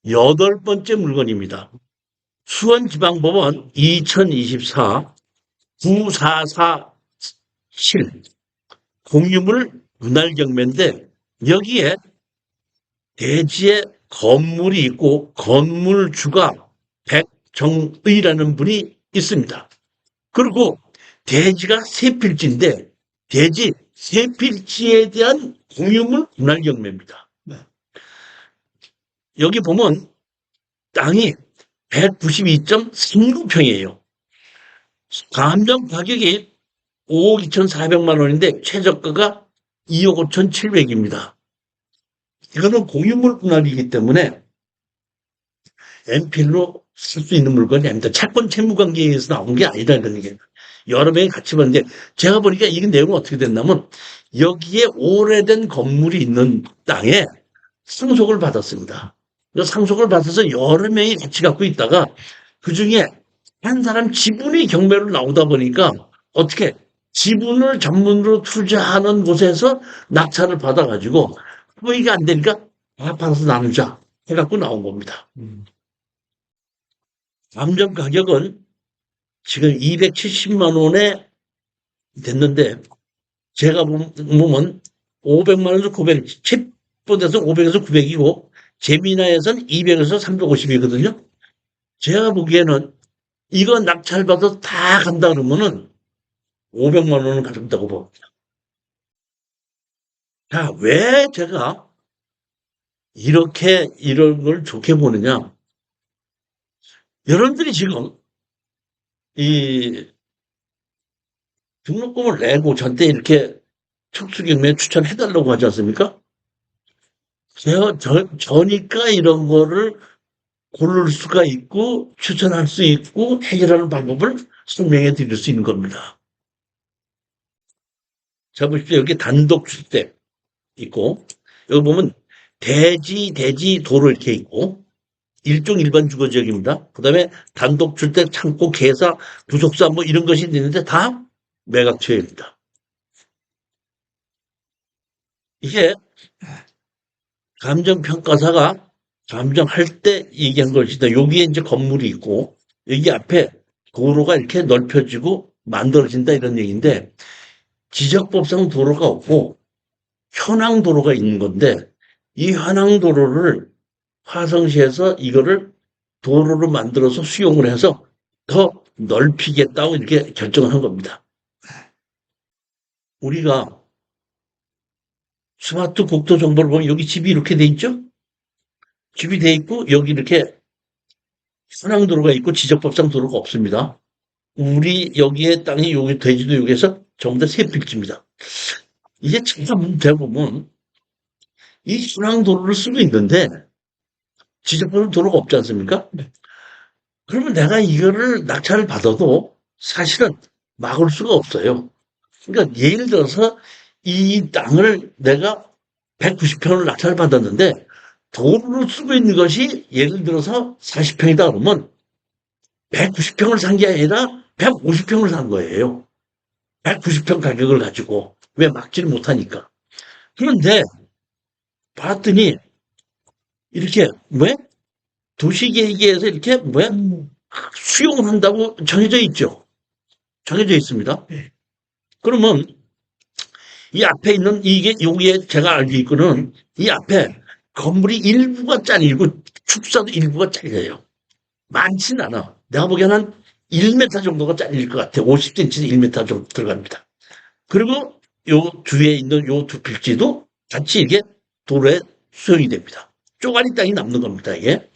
여덟 번째 물건입니다. 수원지방법원 2024 9447 공유물 분할 경매인데 여기에 대지에 건물이 있고 건물주가 백정의라는 분이 있습니다. 그리고 대지가 세 필지인데 대지 세 필지에 대한 공유물 분할 경매입니다. 여기 보면 땅이 192.39평이에요. 감정 가격이 5억 2,400만 원인데 최저가가 2억 5,700입니다. 이거는 공유물 분할이기 때문에 MPL로 쓸 수 있는 물건이 아닙니다. 채권 채무관계에서 나온 게 아니라는 얘기예요. 여러 명이 같이 봤는데 제가 보니까 이 내용은 어떻게 됐냐면 여기에 오래된 건물이 있는 땅에 상속을 받았습니다. 상속을 받아서 여러 명이 같이 갖고 있다가 그중에 한 사람 지분이 경매로 나오다 보니까 어떻게 지분을 전문으로 투자하는 곳에서 낙찰을 받아가지고 뭐 이게 안 되니까 받아서 나누자 해갖고 나온 겁니다. 감정 가격은 지금 270만 원에 됐는데 제가 보면 500만 원에서 900, 칩보드에서 500에서 900이고 재미나에서는 200에서 350이거든요. 제가 보기에는 이거 낙찰받아서 다 간다 그러면은 500만 원은 가져온다고 봅니다. 자, 왜 제가 이렇게 이런 걸 좋게 보느냐. 여러분들이 지금 이 등록금을 내고 저한테 이렇게 특수경매 추천해달라고 하지 않습니까? 저니까 이런 거를 고를 수가 있고 추천할 수 있고 해결하는 방법을 설명해 드릴 수 있는 겁니다. 자, 보십시오. 여기 단독주택 있고 여기 보면 대지 도로 이렇게 있고 일종 일반 주거지역입니다. 그 다음에 단독주택, 창고, 계사, 부속사 뭐 이런 것이 있는데 다 매각처입니다. 이게 감정평가사가 감정할 때 얘기한 것이다. 여기에 이제 건물이 있고 여기 앞에 도로가 이렇게 넓혀지고 만들어진다 이런 얘기인데 지적법상 도로가 없고 현황도로가 있는 건데 이 현황도로를 화성시에서 이거를 도로로 만들어서 수용을 해서 더 넓히겠다고 이렇게 결정을 한 겁니다. 우리가 스마트 국토 정보를 보면 여기 집이 이렇게 돼 있죠? 집이 돼 있고 여기 이렇게 현황도로가 있고 지적법상 도로가 없습니다. 우리 여기에 땅이 여기 돼지도 여기에서 전부 다 세 필지입니다. 이게 참 대부분 이 현황도로를 쓰고 있는데 지적법상 도로가 없지 않습니까? 그러면 내가 이거를 낙찰을 받아도 사실은 막을 수가 없어요. 그러니까 예를 들어서 이 땅을 내가 190평을 낙찰을 받았는데 도로로 쓰고 있는 것이 예를 들어서 40평이다 그러면 190평을 산 게 아니라 150평을 산 거예요. 190평 가격을 가지고. 왜 막지를 못하니까. 그런데 봤더니 이렇게 왜 도시계획에서 이렇게 왜 수용을 한다고 정해져 있죠. 정해져 있습니다. 그러면 이 앞에 있는 이게 여기에 제가 알고 있고는 이 앞에 건물이 일부가 잘리고 축사도 일부가 잘려요. 많진 않아. 내가 보기에는 한 1m 정도가 잘릴 것 같아. 50cm에서 1m 정도 들어갑니다. 그리고 요 뒤에 있는 요 두 필지도 같이 이게 도로에 수용이 됩니다. 쪼가리 땅이 남는 겁니다, 이게.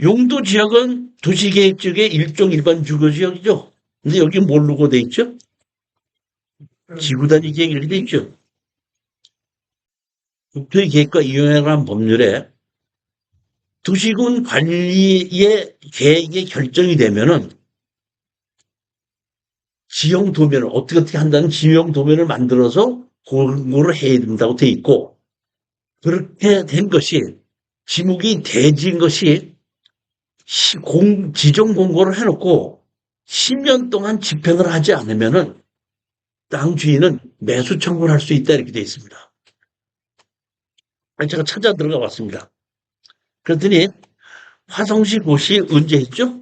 용도 지역은 도시계획 지역의 일종 일반 주거지역이죠. 근데 여기 뭘로 돼 있죠? 지구단위 계획 이렇게 돼 있죠. 국토의 계획과 이용에 관한 법률에 도시군 관리의 계획이 결정이 되면은 지형 도면을 어떻게 한다는 지형 도면을 만들어서 공고를 해야 된다고 돼 있고 그렇게 된 것이 지목이 대지인 것이 지정 공고를 해놓고 10년 동안 집행을 하지 않으면은 땅 주인은 매수 청구를 할 수 있다 이렇게 되어 있습니다. 제가 찾아 들어가 봤습니다. 그랬더니 화성시 고시 언제 했죠?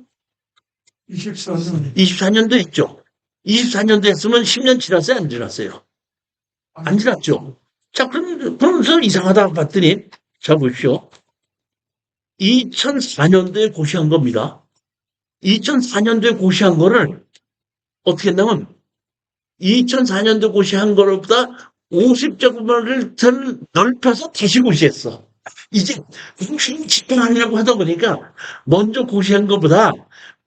24년. 24년도 했죠. 24년도 했으면 10년 지났어요? 안 지났어요? 안 지났죠. 자, 그러면서 이상하다 봤더니, 자, 보십시오. 2004년도에 고시한 겁니다. 2004년도에 고시한 거를 어떻게 했냐면, 2004년도 고시한 거보다 50제곱미터를 더 넓혀서 다시 고시했어. 이제 공식 집행하려고 하다 보니까 먼저 고시한 것보다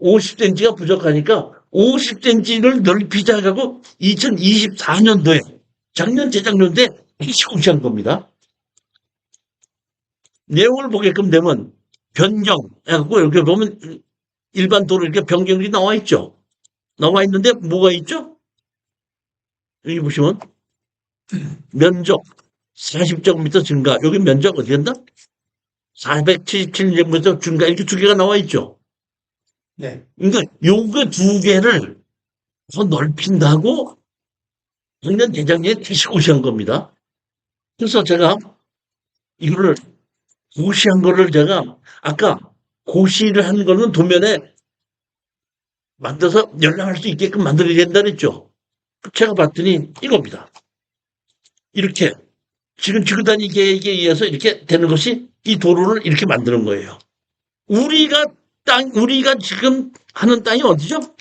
50cm가 부족하니까 50cm를 넓히자고 2024년도에 작년 재작년도에 다시 고시한 겁니다. 내용을 보게끔 되면 변경 해갖고 이렇게 보면 일반 도로 이렇게 변경이 나와 있죠. 나와 있는데 뭐가 있죠? 여기 보시면 면적 40제곱미터 증가. 여기 면적 어디 간다? 477제곱미터 증가. 이렇게 두 개가 나와 있죠. 네. 그러니까 요거 두 개를 더 넓힌다고 작년 대장에 다시 고시한 겁니다. 그래서 제가 이거를 고시한 거를 제가 아까 고시를 한 거는 도면에 만들어서 열람할 수 있게끔 만들어야 된다 그랬죠. 제가 봤더니 이겁니다. 이렇게 지금 지구단위 계획에 의해서 이렇게 되는 것이 이 도로를 이렇게 만드는 거예요. 우리가 지금 하는 땅이 어디죠?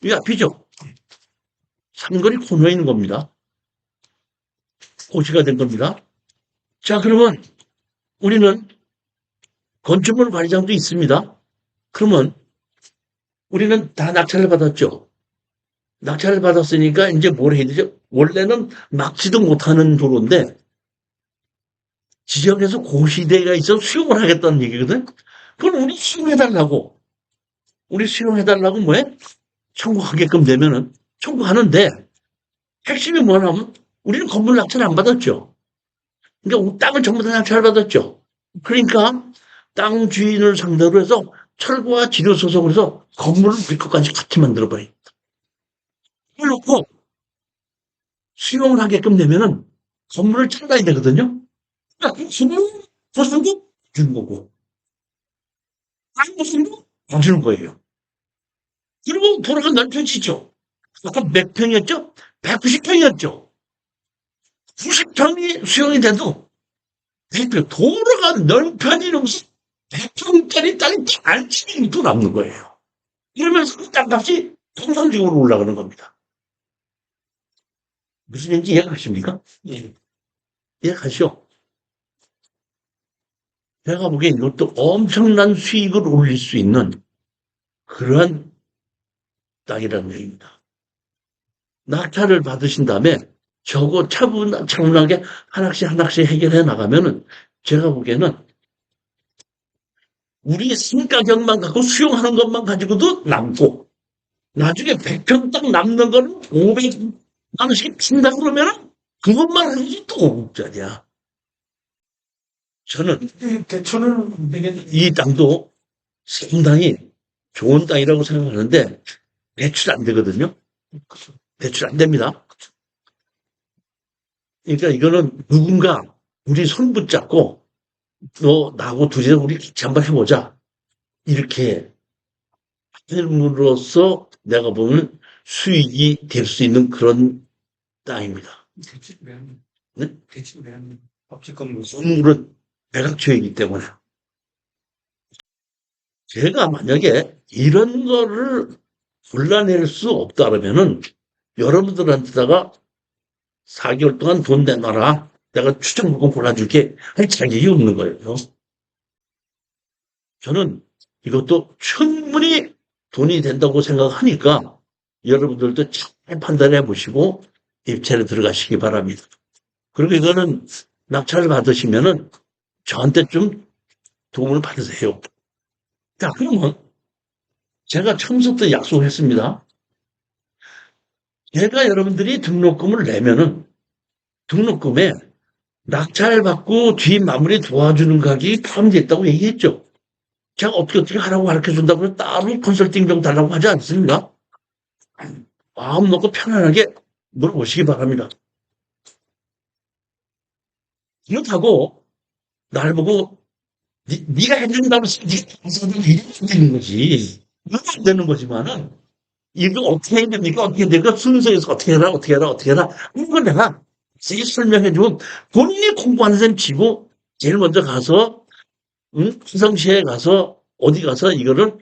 이 앞이죠. 삼거리 코너에 있는 겁니다. 고시가 된 겁니다. 자, 그러면 우리는 건축물 관리장도 있습니다. 그러면 우리는 다 낙찰을 받았죠. 낙찰을 받았으니까 이제 뭘 해야 되죠? 원래는 막지도 못하는 도로인데 지역에서 고시대가 있어 수용을 하겠다는 얘기거든. 그럼 우리 수용해달라고. 우리 수용해달라고 뭐해? 청구하게끔 되면은 청구하는데 핵심이 뭐냐면 우리는 건물 낙찰 안 받았죠. 그러니까 땅을 전부 다 낙찰 받았죠. 그러니까 땅 주인을 상대로 해서 철거와 지료 소송을 해서 건물을 우리 것까지 같이 만들어버립니다. 그래놓고 수용을 하게끔 되면은 건물을 찾아야 되거든요. 그러니까 수용 보상도 주는 거고, 땅 보상도 안 주는 거예요. 그리고 도로가 넓혀지죠. 아까 몇 평이었죠? 190평이었죠. 90평이 수용이 돼도 도로가 넓혀지는 것이 100평짜리 땅이 잘치기도 남는 거예요. 이러면서 그 땅값이 통상적으로 올라가는 겁니다. 무슨 얘기인지 이해가십니까? 예. 이해가시오? 제가 보기엔 이것도 엄청난 수익을 올릴 수 있는 그러한 땅이라는 얘기입니다. 낙찰을 받으신 다음에 저거 차분하게 하나씩 해결해 나가면은 제가 보기에는 우리 승가격만 갖고 수용하는 것만 가지고도 남고 나중에 100평 땅 남는 거는 500만 원씩 핀다 그러면은 그것만 하지 또 5억짜리야. 저는 대초는 되겠네. 이 땅도 상당히 좋은 땅이라고 생각하는데 대출 안 되거든요. 대출 안 됩니다. 그러니까 이거는 누군가 우리 손 붙잡고 너 나하고 둘이서 우리 같이 한번 해보자. 이렇게 함으로써 내가 보면 수익이 될 수 있는 그런 땅입니다. 대출 왜 합니까? 네? 대출 왜 합니까? 법칙금 건물은 매각처이기 때문에. 제가 만약에 이런 거를 골라낼 수 없다 그러면은 여러분들한테다가 4개월 동안 돈 내놔라. 내가 추천물건 골라줄게. 할 자격이 없는 거예요. 저는 이것도 충분히 돈이 된다고 생각하니까 여러분들도 잘 판단해 보시고 입찰에 들어가시기 바랍니다. 그리고 이거는 낙찰을 받으시면은 저한테 좀 도움을 받으세요. 자, 그러면 제가 처음부터 약속했습니다. 제가 여러분들이 등록금을 내면은 등록금에 낙찰 받고 뒤 마무리 도와주는 가격이 포함되어 있다고 얘기했죠. 제가 어떻게 하라고 가르쳐 준다고 따로 컨설팅 좀 달라고 하지 않습니까? 마음 놓고 편안하게 물어보시기 바랍니다. 그렇다고 날 보고 네가 해준다고 해서 네가 가서는 이렇게 되는 거지. 이건 안 되는 거지만은 이거 어떻게 해야 됩니까? 어떻게 됩니까? 순서에서 어떻게 해라, 어떻게 해라, 어떻게 해라. 이걸 내가 자세히 설명해주면 본인이 공부하는 셈 치고 제일 먼저 가서 응? 시상시에 가서 어디 가서 이거를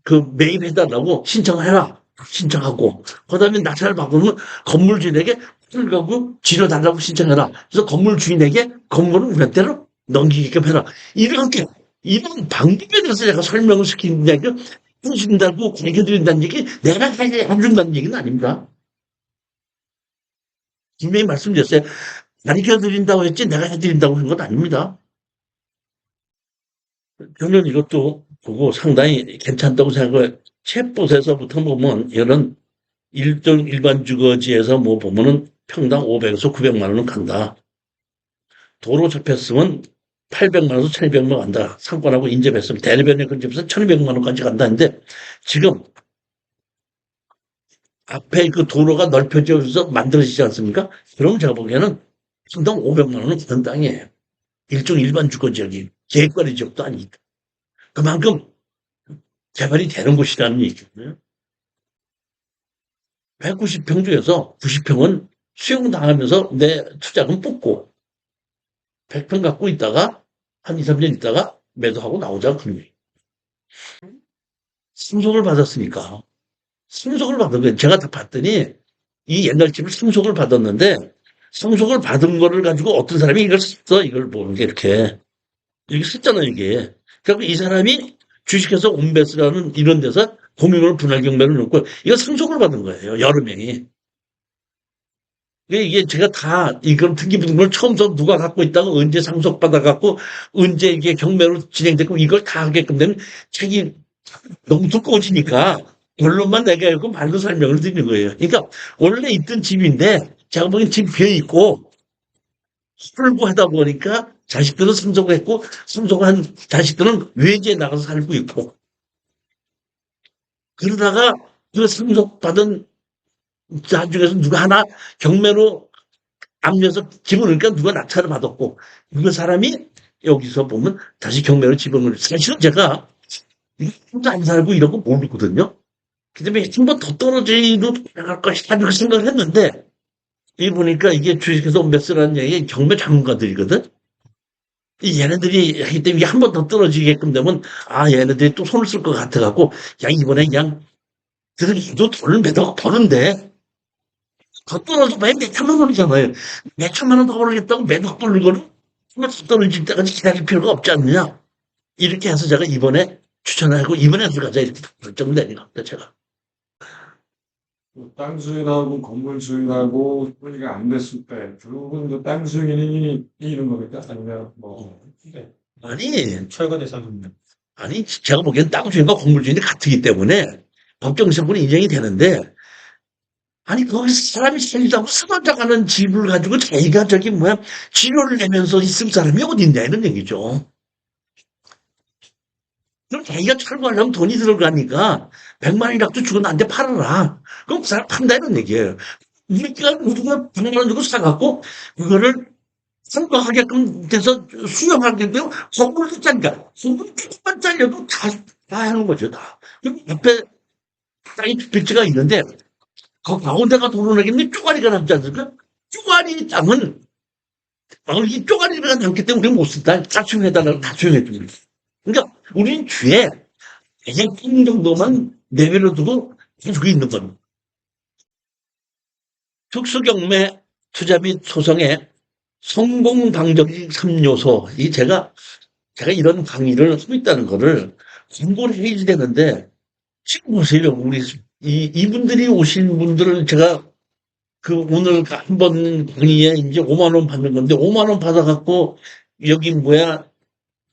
그 매입해달라고 신청해라. 신청하고 그다음에 낙찰을 받으면 건물 주인에게 풀가구 지려달라고 신청해라. 그래서 건물 주인에게 건물을 몇 대로 넘기게끔 해라. 이렇게 이런 방법에 대해서 제가 설명을 시킨다니까 해준다고 가르쳐드린다는 얘기 내가 해준다는 얘기는 아닙니다. 분명히 말씀드렸어요. 가르쳐드린다고 했지 내가 해드린다고 한 건 아닙니다. 저는 이것도 보고 상당히 괜찮다고 생각해요. 챗봇에서부터 보면 이런 일반 주거지에서 뭐 보면은 평당 500에서 900만 원은 간다. 도로 접했으면 800만 원에서 1200만 원 간다. 상권하고 인접했으면 대리변에 근접해서 1200만 원까지 간다는데 지금 앞에 그 도로가 넓혀져서 만들어지지 않습니까? 그럼 제가 보기에는 평당 500만 원은 되는 땅이에요. 일반 주거지역이 계획관리 지역도 아니니까. 그만큼 개발이 되는 곳이라는 얘기거든요. 190평 중에서 90평은 수용당하면서 내 투자금 뽑고 100평 갖고 있다가 한 2, 3년 있다가 매도하고 나오자 그런 얘기. 상속을 받았으니까. 상속을 받은 거예요. 제가 다 봤더니 이 옛날 집을 상속을 받았는데 상속을 받은 거를 가지고 어떤 사람이 이걸 썼어. 이걸 보는 게 이렇게 썼잖아요, 이게. 그리고 이 사람이 주식회사 온베스라는 이런 데서 공유물 분할 경매를 놓고 이거 상속을 받은 거예요. 여러 명이. 이게 제가 다 이건 등기부등본을 처음부터 누가 갖고 있다고 언제 상속받아 갖고 언제 이게 경매로 진행되고 이걸 다 하게끔 되면 책이 너무 두꺼워지니까 결론만 내가 읽고 말로 설명을 드리는 거예요. 그러니까 원래 있던 집인데 제가 보기엔 집 비어 있고 살고 하다 보니까 자식들은 상속을 했고 상속한 자식들은 외지에 나가서 살고 있고 그러다가 그 상속받은 나중에서 누가 하나 경매로 압류해서 집어넣으니까 누가 낙찰을 받았고 그 사람이 여기서 보면 다시 경매로 집어넣을 사실은 제가 혼자 안 살고 이런 거 모르거든요. 그다음에 한 번 더 떨어지도 나갈 것이다 이렇게 생각을 했는데 이 보니까 이게 주식회사 온베스라는 얘기 경매 전문가들이거든. 이 얘네들이 하기 때문에 한 번 더 떨어지게끔 되면 아 얘네들이 또 손을 쓸 것 같아갖고 야 이번에 그냥 그래도 돈을 매덕 버는데 더 떨어지면 몇천만 원이잖아요. 몇천만 원 더 벌겠다고 매덕 벌는 거는 더 떨어질 때까지 기다릴 필요가 없지 않느냐. 이렇게 해서 제가 이번에 추천하고 이번에 들어가자 이렇게 결정된 것 같다 제가. 땅 수인하고 건물 수인하고 소리가 안 됐을 때 결국은 땅 수인이 이기는 겁니까? 아니면 뭐 네. 아니 철거 대상입니다. 아니 제가 보기엔 땅 주인과 건물 주인이 같기 때문에 법정 성분이 인정이 되는데 아니 거기서 사람이 살다고 쓰러져가는 집을 가지고 자기가 저기 뭐야 치료를 내면서 있을 사람이 어디 있냐 이런 얘기죠. 그럼 자기가 철거하려면 돈이 들어가니까 100만 원이라도 주고 나한테 팔아라. 그럼 그 사람 판다 이런 얘기예요. 우리가 100만 원 주고 사갖고 그거를 철거하게끔 돼서 수용하게 되면 건물도 짜니까 건물 조금만 잘려도 다 하는 거죠 다. 그리고 옆에 땅이 두 필지가 있는데 그 가운데가 도로나겠는데 쪼가리가 남지 않습니까? 쪼가리 땅은 이 쪼가리가 남기 때문에 우리가 못 쓴다. 다 수용해달라고 다 수용해 줍니다. 그러니까 우리는 주에 대략 정도만 내버려 두고 가지고 있는 겁니다. 특수경매 투자 및 소송의 성공 방정식 3요소. 이 제가 이런 강의를 하고 있다는 거를 공부를 해야 되는데 지금 보세요. 우리 이분들이 오신 분들을 제가 그 오늘 한 번 강의에 이제 5만 원 받는 건데 5만 원 받아갖고 여기 뭐야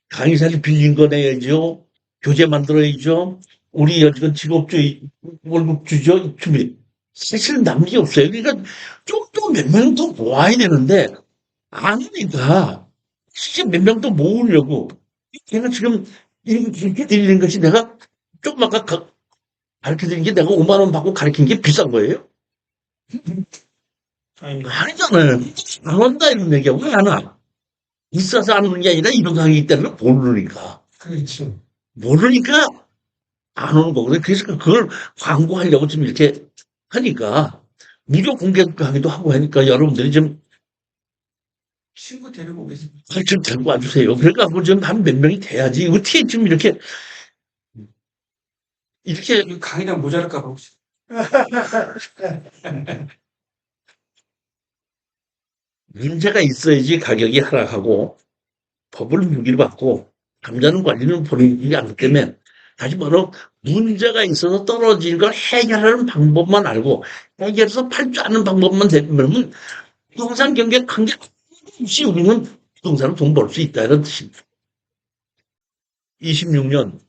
강의사를 빌린 거 내야죠. 교재 만들어야죠. 우리 여직원 직업주 월급 주죠. 준비. 사실 남는 게 없어요. 그러니까 좀더 몇 명 더 모아야 되는데 안 하니까 진짜 몇 명 더 모으려고 제가 지금 이렇게 드리는 것이 내가 조금 아까 가르쳐 드린 게 내가 5만 원 받고 가르친 게 비싼 거예요. 아닙니다. 아니잖아요. 안 온다 이런 얘기야. 왜 안 와? 있어서 안 오는 게 아니라 이런 상황이 있다는 걸 모르니까. 그렇죠. 모르니까 안 오는 거거든요. 그래서 그걸 광고하려고 좀 이렇게 하니까 무료 공개 강의도 하고 하니까 여러분들이 좀 친구 데리고 오겠습니다. 좀 데리고 와주세요. 그러니까 좀 한 몇 명이 돼야지. 어떻게 좀 이렇게 이 강의량 모자랄까 봐 혹시. 문제가 있어야지 가격이 하락하고 법을 무기를 받고 감자는 관리는 본인이 안기 때문에 다시 말로 문제가 있어서 떨어지는 걸 해결하는 방법만 알고 해결해서 팔 줄 아는 방법만 되면 부동산 경기에 관계 없이 우리는 부동산으로 돈 벌 수 있다 이런 뜻입니다. 26년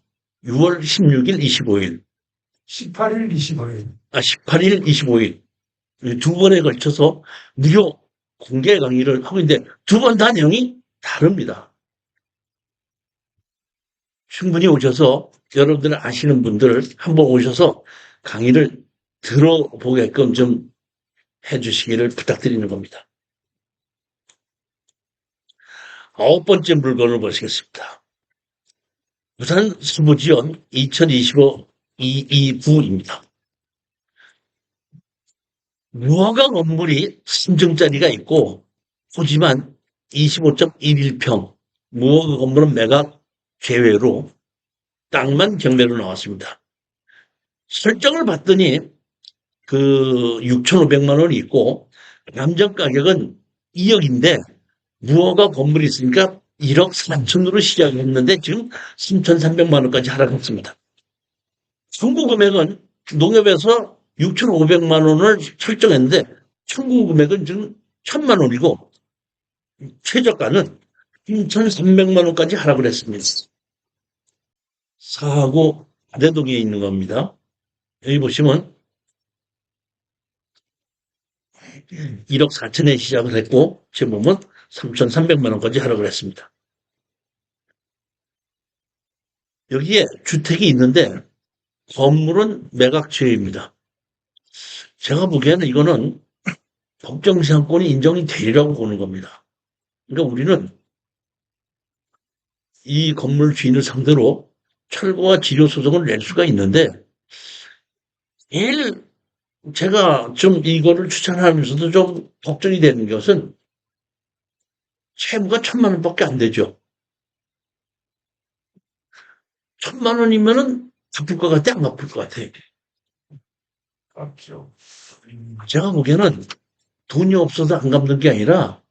6월 16일, 25일, 18일, 25일. 18일, 25일 두 번에 걸쳐서 무료 공개 강의를 하고 있는데 두 번 다 내용이 다릅니다. 충분히 오셔서 여러분들 아시는 분들 한번 오셔서 강의를 들어보게끔 좀 해주시기를 부탁드리는 겁니다. 9번째 물건을 보시겠습니다. 부산 수부지원 2025 229입니다. 무허가 건물이 3층짜리가 있고 토지만 25.11평, 무허가 건물은 매각 제외로 땅만 경매로 나왔습니다. 설정을 봤더니 그 6,500만 원이 있고 감정 가격은 2억인데 무허가 건물이 있으니까 1억 4천으로 시작했는데 지금 3,300만 원까지 하락했습니다. 청구 금액은 농협에서 6,500만 원을 설정했는데 청구 금액은 지금 1,000만 원이고 최저가는 3,300만 원까지 하락을 했습니다. 사하구 아대동에 있는 겁니다. 여기 보시면 1억 4천에 시작을 했고 지금 보면 3,300만 원까지 하락을 했습니다. 여기에 주택이 있는데 건물은 매각 제외입니다. 제가 보기에는 이거는 법정시장권이 인정이 되리라고 보는 겁니다. 그러니까 우리는 이 건물 주인을 상대로 철거와 지료 소송을 낼 수가 있는데 제일 제가 좀 이거를 추천하면서도 좀 걱정이 되는 것은 채무가 1,000만 원밖에 안 되죠. 1,000만 원이면은 갚을 것 같아, 안 갚을 것 같아. 그렇죠. 제가 보기에는 돈이 없어서 안 갚는 게 아니라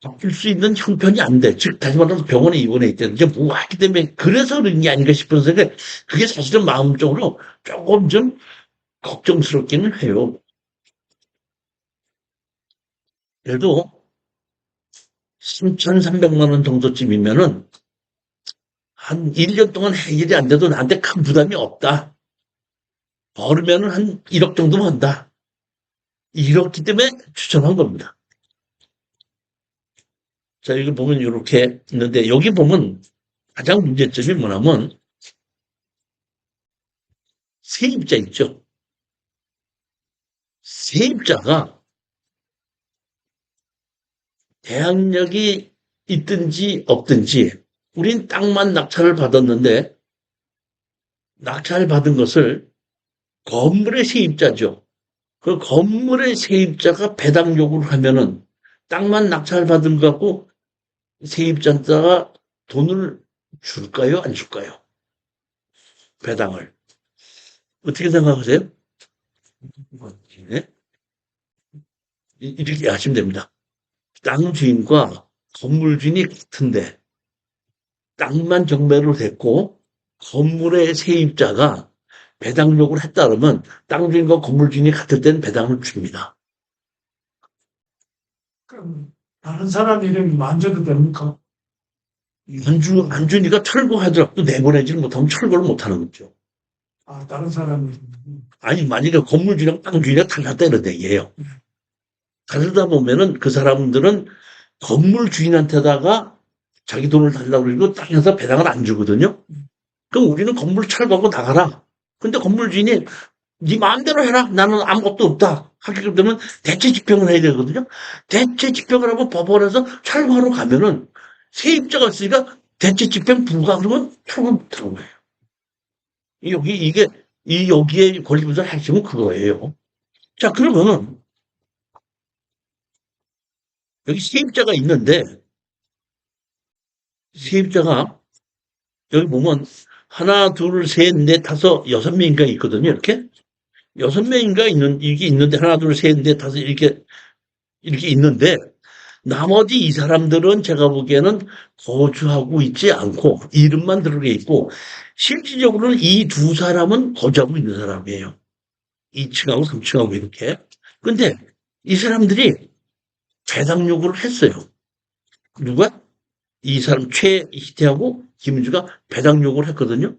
갚을 수 있는 형편이 안 돼. 즉, 다시 말해서 병원에 입원해 있다는 게 뭐 하기 때문에 그래서 그런 게 아닌가 싶은 생각, 그게 사실은 마음적으로 조금 좀 걱정스럽기는 해요. 그래도 3,300만 원 정도쯤이면은 한 1년 동안 해결이 안 돼도 나한테 큰 부담이 없다. 벌으면은 한 1억 정도 번다. 이렇기 때문에 추천한 겁니다. 자, 여기 보면 이렇게 있는데, 여기 보면 가장 문제점이 뭐냐면, 세입자 있죠? 세입자가 대항력이 있든지 없든지, 우린 땅만 낙찰을 받았는데, 낙찰 받은 것을 건물의 세입자죠. 그 건물의 세입자가 배당 요구를 하면은 땅만 낙찰받은 것 갖고 세입자가 돈을 줄까요? 안 줄까요? 배당을. 어떻게 생각하세요? 네? 이렇게 하시면 됩니다. 땅 주인과 건물 주인이 같은데 땅만 경매로 됐고 건물의 세입자가 배당 요구를 했다 그러면 땅 주인과 건물 주인이 같을 때는 배당을 줍니다. 그럼 다른 사람 이름 만져도 됩니까? 안 주니까 철거하더라도 내보내지를 못하면 철거를 못하는 거죠. 아, 다른 사람이. 아니, 만약에 건물 주인이랑 땅 주인이랑 달랐다 이런 얘기예요. 다르다 보면은 그 사람들은 건물 주인한테다가 자기 돈을 달라고 그러고 땅에서 배당을 안 주거든요. 그럼 우리는 건물 철거하고 나가라. 근데 건물 주인이 네 마음대로 해라. 나는 아무것도 없다. 하게 되면 대체 집행을 해야 되거든요. 대체 집행을 하면 법원에서 철거하러 가면은 세입자가 있으니까 대체 집행 불가 그러면 철거 못하는 거예요. 여기에 권리분설 핵심은 그거예요. 자, 그러면은 여기 세입자가 있는데 세입자가 여기 보면 하나, 둘, 셋, 넷, 다섯, 여섯 명인가 있거든요. 이렇게 여섯 명인가 이게 있는데 하나, 둘, 셋, 넷, 다섯 이렇게 있는데 나머지 이 사람들은 제가 보기에는 거주하고 있지 않고 이름만 들어가 있고 실질적으로는 이 두 사람은 거주하고 있는 사람이에요. 2층하고 3층하고 이렇게. 근데 이 사람들이 배당 요구를 했어요. 누가? 이 사람 최희태하고 김은주가 배당 요구를 했거든요.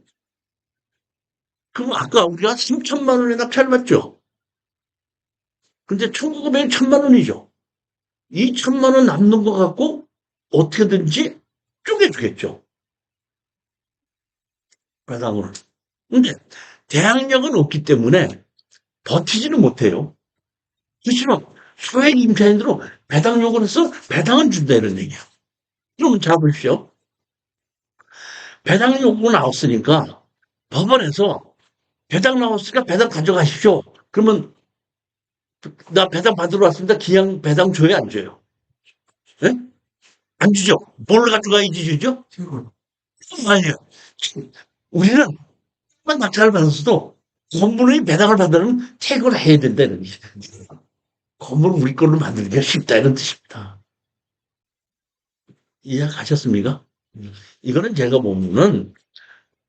그럼 아까 우리가 3천만 원에 낙찰 받죠. 근데 청구금액이 1천만 원이죠. 이 1천만 원 남는 거 갖고 어떻게든지 쪼개주겠죠. 배당으로. 근데 대항력은 없기 때문에 버티지는 못해요. 그렇지만 소액 임차인으로 배당 요구를 해서 배당은 준다 이런 얘기야. 그러면 잡으십시오. 배당 요구 나왔으니까 법원에서 배당 나왔으니까 배당 가져가십시오. 그러면 나 배당 받으러 왔습니다. 그냥 배당 줘요, 안 줘요? 네? 안 주죠. 뭘 가져가야지 주죠? 아니에요. 우리는 만 낙찰을 받았어도 건물의 배당을 받으면 퇴거를 해야 된다는 얘기죠. 건물을 우리 걸로 만들기가 쉽다 이런 뜻입니다. 이해가셨습니까? 이거는 제가 보면은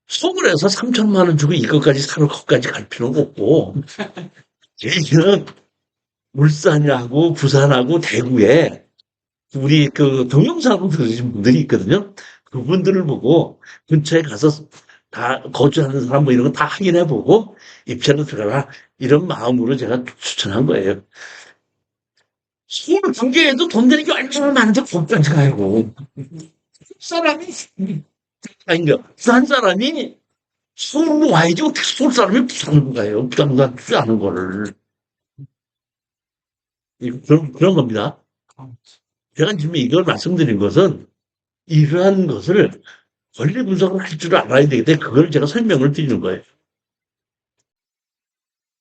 속을 해서 3천만 원 주고 이것까지 사는 것까지 갈 필요는 없고 얘기는 울산하고 부산하고 대구에 우리 그 동영상으로 들으신 분들이 있거든요. 그분들을 보고 근처에 가서 다 거주하는 사람 뭐 이런 거 다 확인해 보고 입찰을 들어가라 이런 마음으로 제가 추천한 거예요. 서울 경기에도 돈 되는 게 얼마나 많은데 겁까지 가요. 사람이 아닌가 부산 사람이 서울로 와야지 어떻게 서울 사람이 부산으로 가요. 부산으로 가지 않은 거를 그런 겁니다. 제가 지금 이걸 말씀드린 것은 이러한 것을 권리 분석을 할 줄 알아야 되기 때문에 그걸 제가 설명을 드리는 거예요.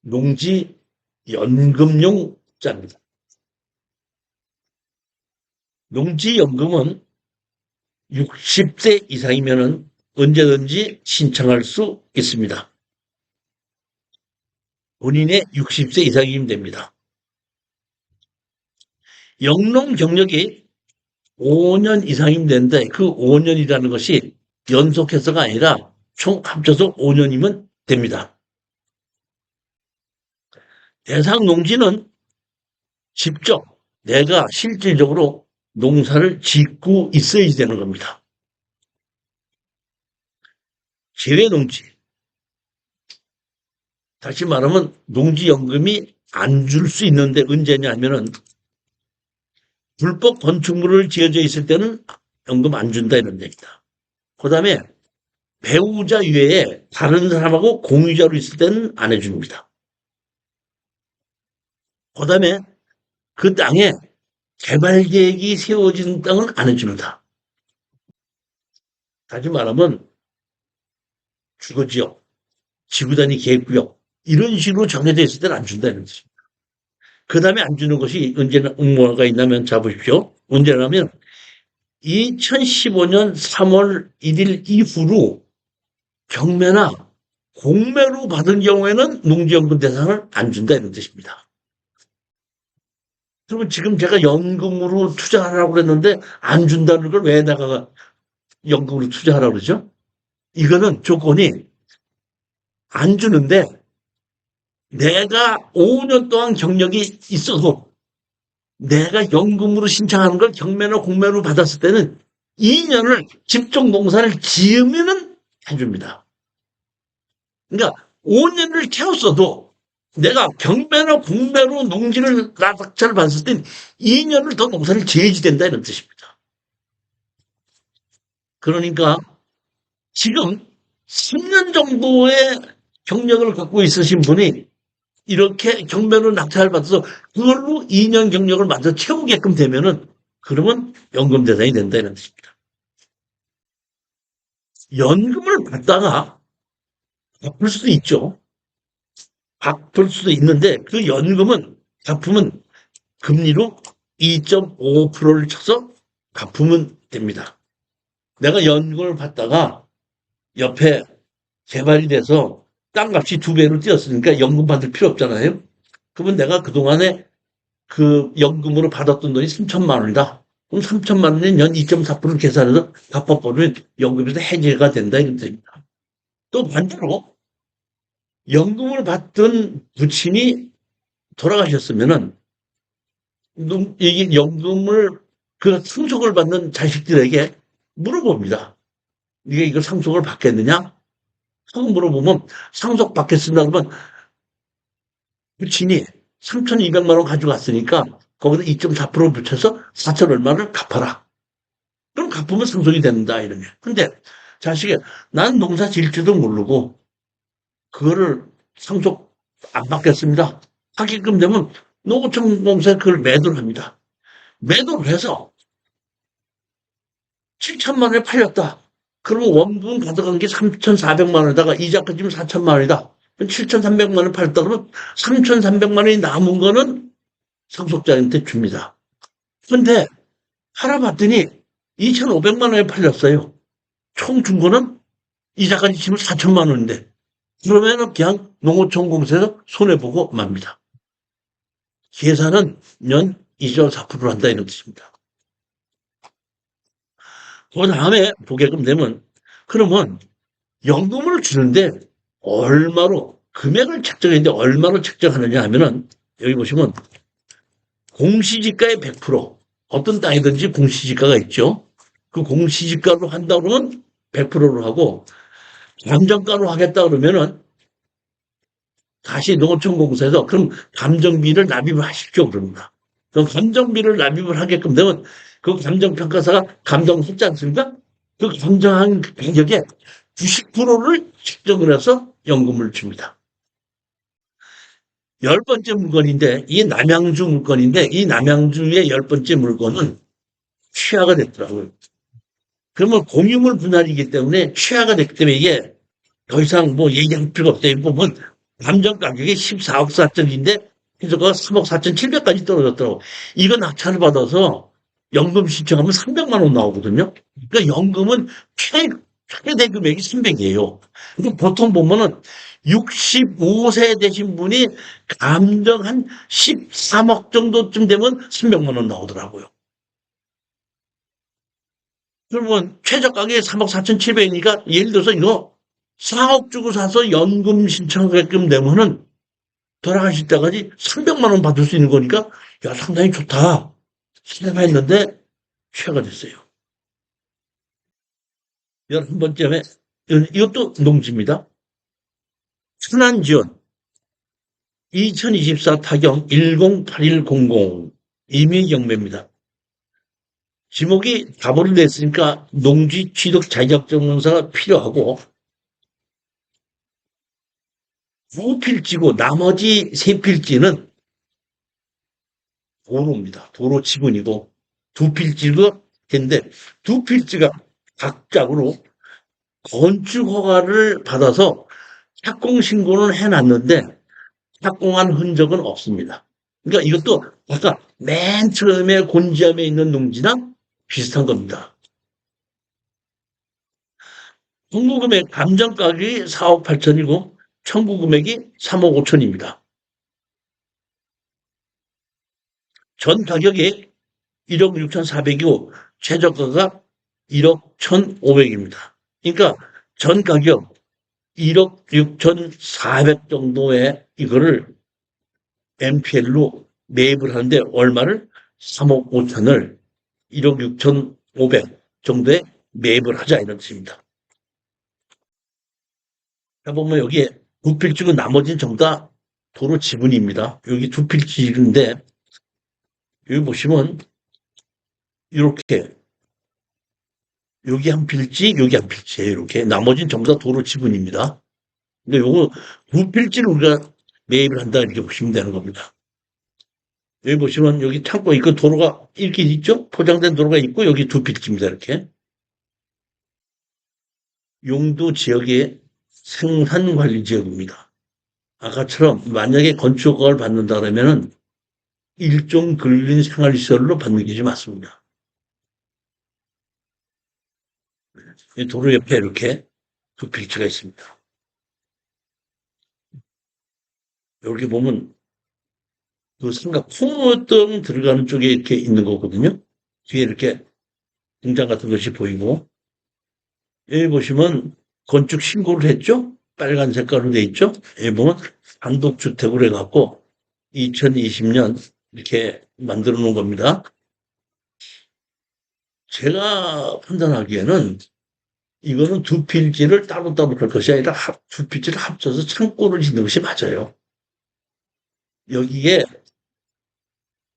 농지 연금용자입니다. 농지 연금은 60세 이상이면 언제든지 신청할 수 있습니다. 본인의 60세 이상이면 됩니다. 영농 경력이 5년 이상이면 되는데 그 5년이라는 것이 연속해서가 아니라 총 합쳐서 5년이면 됩니다. 대상 농지는 직접 내가 실질적으로 농사를 짓고 있어야 되는 겁니다. 재래 농지. 다시 말하면 농지연금이 안 줄 수 있는데 언제냐 하면은 불법 건축물을 지어져 있을 때는 연금 안 준다 이런 얘기다. 그 다음에 배우자 외에 다른 사람하고 공유자로 있을 때는 안 해줍니다. 그 다음에 그 땅에 개발 계획이 세워진 땅은 안 해줍니다. 다시 말하면 주거지역, 지구단위 계획구역 이런 식으로 정해져 있을 때는 안 준다는 뜻입니다. 그 다음에 안 주는 것이 언제나 뭐가 있냐면 잡으십시오. 언제냐면 2015년 3월 1일 이후로 경매나 공매로 받은 경우에는 농지연금 대상을 안 준다 이런 뜻입니다. 그러면 지금 제가 연금으로 투자하라고 그랬는데 안 준다는 걸 왜 내가 연금으로 투자하라고 그러죠? 이거는 조건이 안 주는데 내가 5년 동안 경력이 있어도 내가 연금으로 신청하는 걸 경매나 공매로 받았을 때는 2년을 집중 농사를 지으면은 해줍니다. 그러니까 5년을 채웠어도 내가 경매나 공매로 농지를 낙찰을 받았을 땐 2년을 더 농사를 지어야지 된다 이런 뜻입니다. 그러니까 지금 10년 정도의 경력을 갖고 있으신 분이 이렇게 경매로 낙찰을 받아서 그걸로 2년 경력을 맞아 채우게끔 되면은 그러면 연금 대상이 된다 이런 뜻입니다. 연금을 받다가 갚을 수도 있죠. 갚을 수도 있는데 그 연금은 갚으면 금리로 2.5%를 쳐서 갚으면 됩니다. 내가 연금을 받다가 옆에 개발이 돼서 땅값이 2배로 뛰었으니까 연금 받을 필요 없잖아요. 그러면 내가 그동안에 그 연금으로 받았던 돈이 3천만 원이다. 그럼 3천만 원은 연 2.4%를 계산해서 갚아버리면 연금에서 해지가 된다 이런 뜻입니다. 또 반대로 연금을 받던 부친이 돌아가셨으면은 이게 연금을 그 상속을 받는 자식들에게 물어봅니다. 네가 이거 상속을 받겠느냐? 하고 물어보면 상속 받겠습니다. 그러면 부친이 3,200만 원 가져갔으니까 거기다 2.4% 붙여서 4천 얼마를 갚아라. 그럼 갚으면 상속이 된다 이러면. 근데 자식이 난 농사 지을지도 모르고 그거를 상속 안 받겠습니다. 하게끔 되면 농어촌 공사에 그걸 매도를 합니다. 매도를 해서 7천만 원에 팔렸다. 그러면 원금 가져간 게 3,400만 원에다가 이자까지 면 4천만 원이다. 7,300만 원을 팔았다 그러면 3,300만 원이 남은 거는 상속자한테 줍니다. 근데 팔아봤더니 2,500만 원에 팔렸어요. 총 준 거는 이자까지 치면 4천만 원인데 그러면 그냥 농어촌 공사에서 손해보고 맙니다. 계산은 연 2.4%를 한다 이런 뜻입니다. 그 다음에 보게끔 되면 그러면 연금을 주는데 얼마로 금액을 책정했는데 얼마로 책정하느냐 하면은 여기 보시면 공시지가의 100% 어떤 땅이든지 공시지가가 있죠. 그 공시지가로 한다 그러면 100%로 하고 감정가로 하겠다 그러면은 다시 농어촌공사에서 그럼 감정비를 납입을 하십시오 그럽니다. 그럼 감정비를 납입을 하게끔 되면 그 감정평가사가 감정했지 않습니까? 그 감정한 가격의 90%를 측정을 해서 연금을 줍니다. 10번째 물건인데 이 남양주 물건인데 이 남양주의 10번째 물건은 취하가 됐더라고요. 그러면 공유물 분할이기 때문에 취하가 됐기 때문에 이게 더 이상 뭐 얘기할 필요가 없어요. 보면 감정 가격이 14억 4천인데 그래서 3억 4천7백까지 떨어졌더라고. 이거 낙찰을 받아서 연금 신청하면 300만 원 나오거든요. 그러니까 연금은 최대 금액이 300이에요. 근데 보통 보면은 65세 되신 분이 감정 한 13억 정도쯤 되면 300만 원 나오더라고요. 그러면 최저가격이 3억 4천7백이니까 예를 들어서 이거 4억 주고 사서 연금 신청하게끔 되면은 돌아가실 때까지 300만 원 받을 수 있는 거니까 야 상당히 좋다 생각했는데 취하가 됐어요. 11번째 이것도 농지입니다. 천안지원 2024 타경 108100 임의경매입니다. 지목이 답을 냈으니까 농지 취득 자격증명서가 필요하고 9필지고 나머지 3필지는 도로입니다. 도로 지분이고 2필지가 된데 2필지가 각각으로 건축 허가를 받아서 착공 신고는 해놨는데 착공한 흔적은 없습니다. 그러니까 이것도 아까 맨 처음에 곤지암에 있는 농지랑 비슷한 겁니다. 청구금액 감정가격이 4억 8천이고 청구금액이 3억 5천입니다. 전 가격이 1억 6천4백이고 최저가가 1억 1,500입니다. 그러니까 전 가격 1억 6천4백 정도의 이거를 MPL로 매입을 하는데 얼마를 3억 5천을 1억 6천5백 정도에 매입을 하자 이런 뜻입니다. 자 보면 여기에 두 필지고 나머지는 전부 다 도로 지분입니다. 여기 두 필지인데 여기 보시면 이렇게 여기 한 필지, 여기 한 필지예요. 이렇게 나머지는 전부 다 도로 지분입니다. 근데 요거 두 필지를 우리가 매입을 한다 이렇게 보시면 되는 겁니다. 여기 보시면 여기 창고 있고 도로가 이렇게 있죠? 포장된 도로가 있고 여기 두 필지입니다. 이렇게. 용도 지역의 생산관리지역입니다. 아까처럼 만약에 건축허가를 받는다 그러면은 일종 근린 생활시설로 받는 것이 맞습니다. 도로 옆에 이렇게 두 필지가 있습니다. 여기 보면 그 삼각 콩어등 들어가는 쪽에 이렇게 있는 거거든요. 뒤에 이렇게 공장 같은 것이 보이고 여기 보시면 건축 신고를 했죠? 빨간 색깔로 돼 있죠? 여기 보면 단독주택으로 해갖고 2020년 이렇게 만들어 놓은 겁니다. 제가 판단하기에는 이거는 두 필지를 따로따로 할 것이 아니라 두 필지를 합쳐서 창고를 짓는 것이 맞아요. 여기에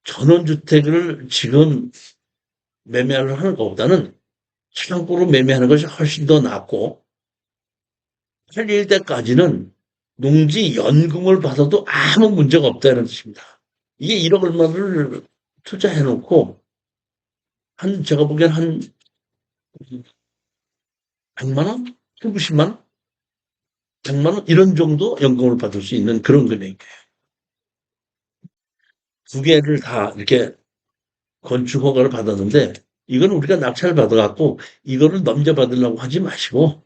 전원주택을 지금 매매를 하는 것보다는 창고로 매매하는 것이 훨씬 더 낫고 팔릴 때까지는 농지 연금을 받아도 아무 문제가 없다는 뜻입니다. 이게 1억 얼마를 투자해 놓고 제가 보기엔 한 100만 원? 90만 원? 100만 원? 이런 정도 연금을 받을 수 있는 그런 금액이에요. 두 개를 다 이렇게 건축 허가를 받았는데 이거는 우리가 낙찰 받아갖고 이거를 넘겨받으려고 하지 마시고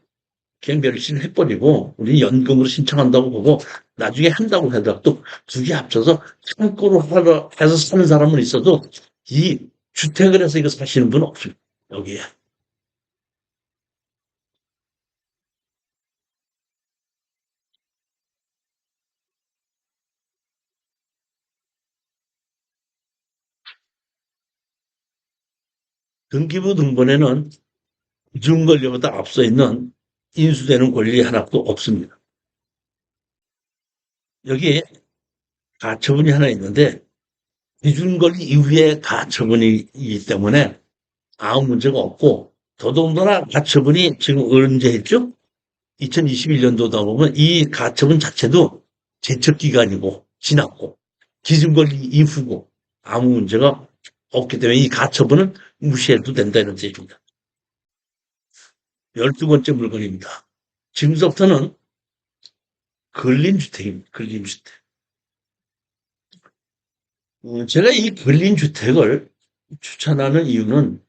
그냥 멸실을 해버리고 우리 연금으로 신청한다고 보고 나중에 한다고 하더라도 두 개 합쳐서 창고로 해서 사는 사람은 있어도 이 주택을 해서 이거 사시는 분은 없습니다. 여기에. 등기부 등본에는 기준 권리보다 앞서 있는 인수되는 권리 하나도 없습니다. 여기에 가처분이 하나 있는데 기준 권리 이후에 가처분이기 때문에 아무 문제가 없고 더더군다나 가처분이 지금 언제 했죠? 2021년도다 보면 이 가처분 자체도 제척 기간이고 지났고 기준 권리 이후고 아무 문제가 없기 때문에 이 가처분은 무시해도 된다 이런 뜻입니다. 12번째 물건입니다. 지금부터는 근린주택입니다. 근린주택. 제가 이 근린주택을 추천하는 이유는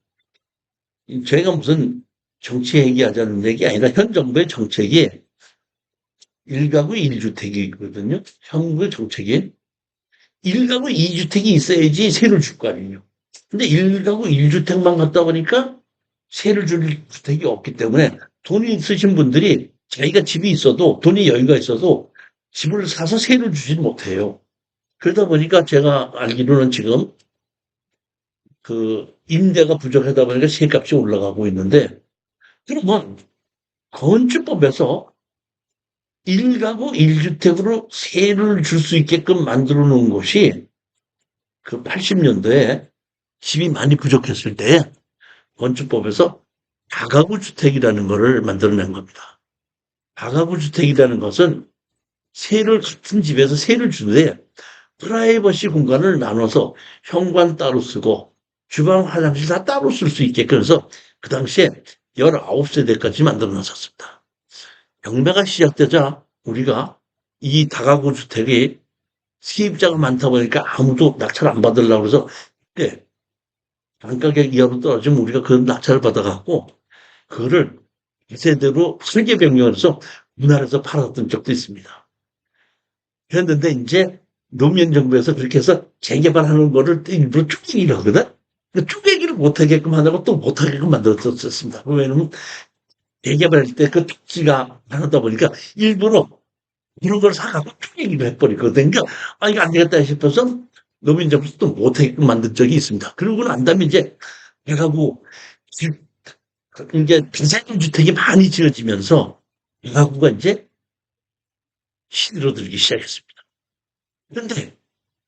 저희가 무슨 정치 얘기하자는 얘기 아니라 현 정부의 정책이 1가구 1주택이거든요. 현재 정책이 1가구 2주택이 있어야지 세를 줄 거 아니에요. 근데 1가구 1주택만 갖다 보니까 세를 줄 주택이 없기 때문에 돈이 있으신 분들이 자기가 집이 있어도 돈이 여유가 있어도 집을 사서 세를 주지는 못해요. 그러다 보니까 제가 알기로는 지금 그 임대가 부족하다 보니까 세값이 올라가고 있는데 그러면 건축법에서 1가구 1주택으로 세를 줄 수 있게끔 만들어 놓은 것이 그 80년도에 집이 많이 부족했을 때 건축법에서 다가구 주택이라는 것을 만들어낸 겁니다. 다가구 주택이라는 것은 세를 같은 집에서 세를 주는데 프라이버시 공간을 나눠서 현관 따로 쓰고 주방 화장실 다 따로 쓸 수 있게끔 해서 그 당시에 19세대까지 만들어 놨었습니다. 경매가 시작되자 우리가 이 다가구 주택이 세입자가 많다 보니까 아무도 낙찰 안 받으려고 해서 그때 단가격 이하로 떨어지면 우리가 그 낙찰을 받아갖고 그거를 세대로 설계 변경해서 분할해서 팔았던 적도 있습니다. 그랬는데 이제 노무현 정부에서 그렇게 해서 재개발하는 거를 일부러 쪼개기를 하거든. 쪼개기를 못하게끔 하다가 또 못하게끔 만들었었습니다. 왜냐면 재개발할 때 그 토지가 많았다 보니까 일부러 이런 걸 사갖고 쪼개기를 해버리거든요. 그러니까 아 이거 안 되겠다 싶어서 노무현 정부에서 또 못하게끔 만든 적이 있습니다. 그러고 난 다음에 이제 가구 이제 비상용 주택이 많이 지어지면서 가구가 이제 시들어들기 시작했습니다. 그런데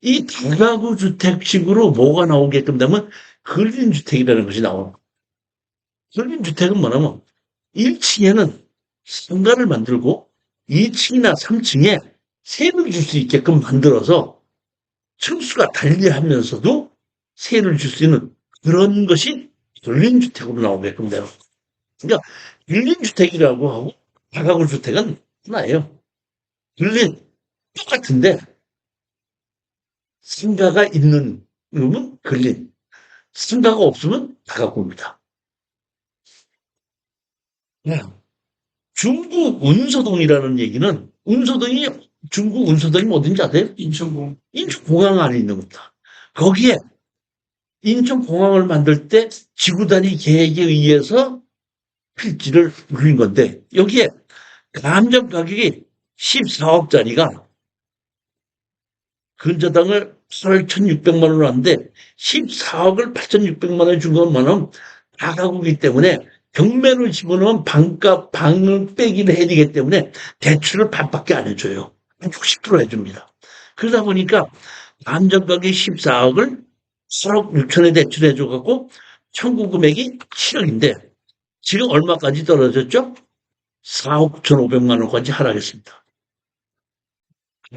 이 다가구 주택식으로 뭐가 나오게끔 되면 근린주택이라는 것이 나옵니다. 근린주택은 뭐냐면 1층에는 상가를 만들고 2층이나 3층에 세를 줄 수 있게끔 만들어서 층수가 달리하면서도 세를 줄 수 있는 그런 것이 근린주택으로 나오게끔 되는 거예요. 그러니까 근린주택이라고 하고 다가구 주택은 하나예요. 근린 똑같은데 상가가 있는 놈은 근린, 상가가 없으면 다가구입니다. 중구 운서동이라는 얘기는 중구 운서동이 어딘지 아세요? 인천공. 인천공항 안에 있는 겁니다. 거기에 인천공항을 만들 때 지구단위 계획에 의해서 필지를 누린 건데 여기에 감정 가격이 14억짜리가 근저당을 8,600만 원을 하는데 14억을 8,600만 원에 준 것만은 다가구기 때문에 경매로 집어넣으면 방값, 방을 빼기를 해야 되기 때문에 대출을 반밖에 안 해줘요. 60% 해줍니다. 그러다 보니까 감정가격이 14억을 4억 6천에 대출해줘갖고 청구 금액이 7억인데 지금 얼마까지 떨어졌죠? 4억 1,500만 원까지 하락했습니다.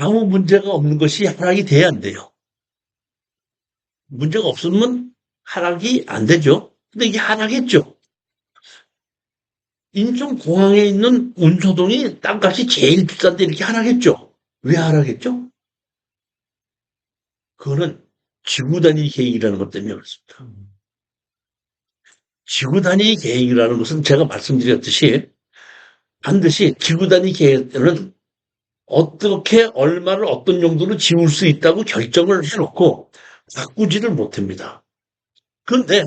아무 문제가 없는 것이 하락이 돼야 안 돼요. 문제가 없으면 하락이 안 되죠. 근데 이게 하락했죠. 인천공항에 있는 운서동이 땅값이 제일 비싼데 이렇게 하락했죠. 왜 하락했죠? 그거는 지구단위 계획이라는 것 때문에 그렇습니다. 지구단위 계획이라는 것은 제가 말씀드렸듯이 반드시 지구단위 계획에는 어떻게 얼마를 어떤 용도로 지울 수 있다고 결정을 해놓고 바꾸지를 못합니다. 그런데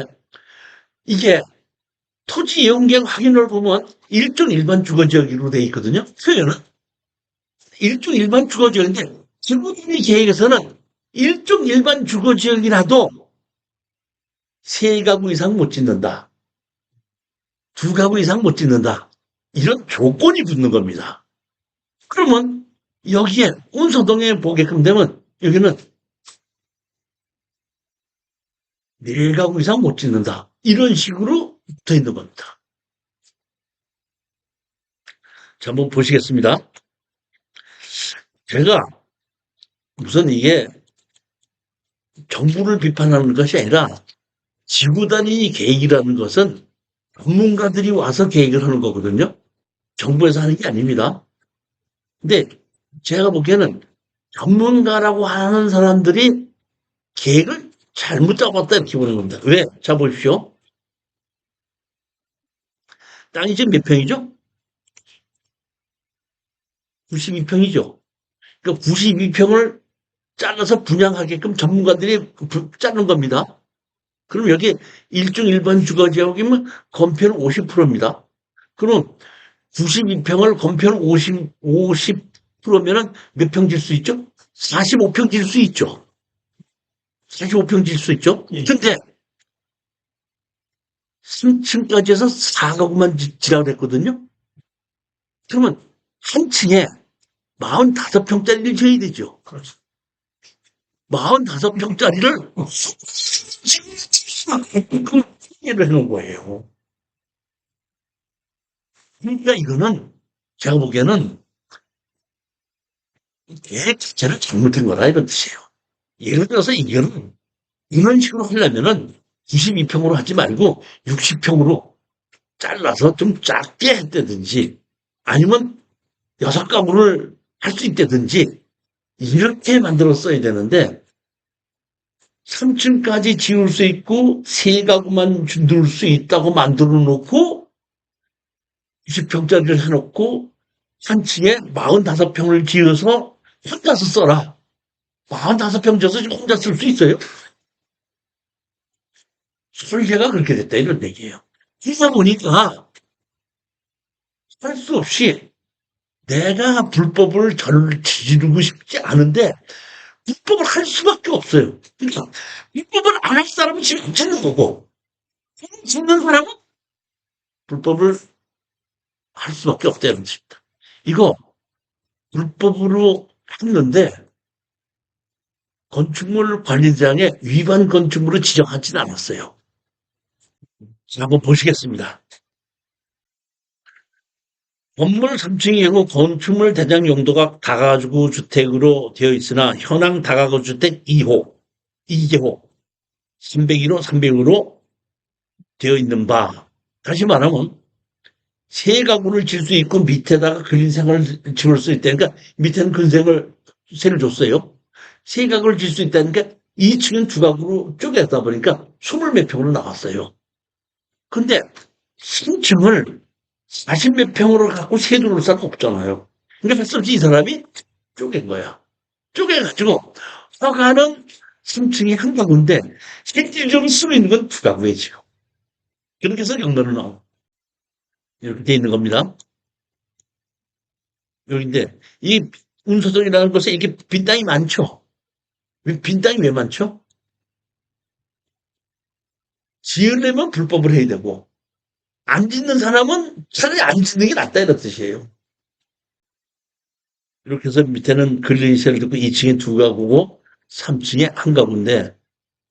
이게 토지 이용계획 확인을 보면 일종 일반 주거지역으로 되어 있거든요. 표현은 일종 일반 주거지역인데 지구단위 계획에서는 일종 일반 주거지역이라도 3가구 이상 못 짓는다. 2가구 이상 못 짓는다. 이런 조건이 붙는 겁니다. 그러면 여기에 운서동에 보게끔 되면 여기는 4가구 이상 못 짓는다. 이런 식으로 붙어 있는 겁니다. 자, 한번 보시겠습니다. 제가 우선 이게 정부를 비판하는 것이 아니라 지구단위 계획이라는 것은 전문가들이 와서 계획을 하는 거거든요. 정부에서 하는 게 아닙니다. 근데 제가 보기에는 전문가라고 하는 사람들이 계획을 잘못 잡았다 이렇게 보는 겁니다. 왜? 자 보십시오. 땅이 지금 몇 평이죠? 92평이죠. 그러니까 92평을 잘라서 분양하게끔 전문가들이 짜는 겁니다. 그럼 여기 일종 일반 주거지역이면 건폐는 50%입니다. 그럼 92평을 건폐는 50%면은 몇 평 질 수 있죠? 45평 질 수 있죠. 45평 질 수 있죠. 근데 3층까지 해서 4가구만 지라고 그랬거든요. 그러면 한 층에 45평짜리를 지어야 되죠. 그렇죠. 45평짜리를 포기를 해놓은 거예요. 그러니까 이거는 제가 보기에는 계획 자체를 잘못한 거라 이런 뜻이에요. 예를 들어서 이거는 이런 식으로 하려면은 92평으로 하지 말고 60평으로 잘라서 좀 작게 했다든지 아니면 6가구를 할 수 있다든지 이렇게 만들었어야 되는데 3층까지 지을 수 있고 3가구만 넣을 수 있다고 만들어 놓고 20평짜리를 해놓고 한 층에 45평을 지어서 혼자서 써라. 45평 지어서 혼자 쓸 수 있어요? 설계가 그렇게 됐다 이런 얘기예요. 그러다 보니까 할 수 없이 내가 불법을 저지르고 싶지 않은데 불법을 할 수밖에 없어요. 그러니까 불법을 안 할 사람은 지금 안 찾는 거고 짓는 사람은 불법을 할 수밖에 없다는 것입니다. 이거 불법으로 했는데 건축물 관리장에 위반 건축물을 지정하지는 않았어요. 자, 한번 보시겠습니다. 건물 3층이고 건축물 대장 용도가 다가구 주택으로 되어 있으나 현황 다가구 주택 2호, 2개호, 301호, 301호로 되어 있는 바. 다시 말하면 세 가구를 질 수 있고 밑에다가 근생을 지을 수 있다니까 밑에는 근생을 세를 줬어요. 세 가구를 질 수 있다니까 2층은 두 가구로 쪼개다 보니까 20몇 평으로 나왔어요. 근데 3층을 40몇 평으로 갖고 세도를 쌓을 수 없잖아요. 그러니까 뱃속이 이 사람이 쪼갠 거야. 쪼개가지고 허가는 3층이 한 가구인데 실질적으로 쓰고 있는 건 두 가구예요, 지금. 그렇게 해서 경로는 나오고 이렇게 돼 있는 겁니다. 여기인데 이 운소동이라는 곳에 이렇게 빈 땅이 많죠. 빈 땅이 왜 많죠? 지으려면 불법을 해야 되고 안 짓는 사람은 차라리 안 짓는 게 낫다 이런 뜻이에요. 이렇게 해서 밑에는 근린세를 듣고 2층에 두 가구고 3층에 한 가구인데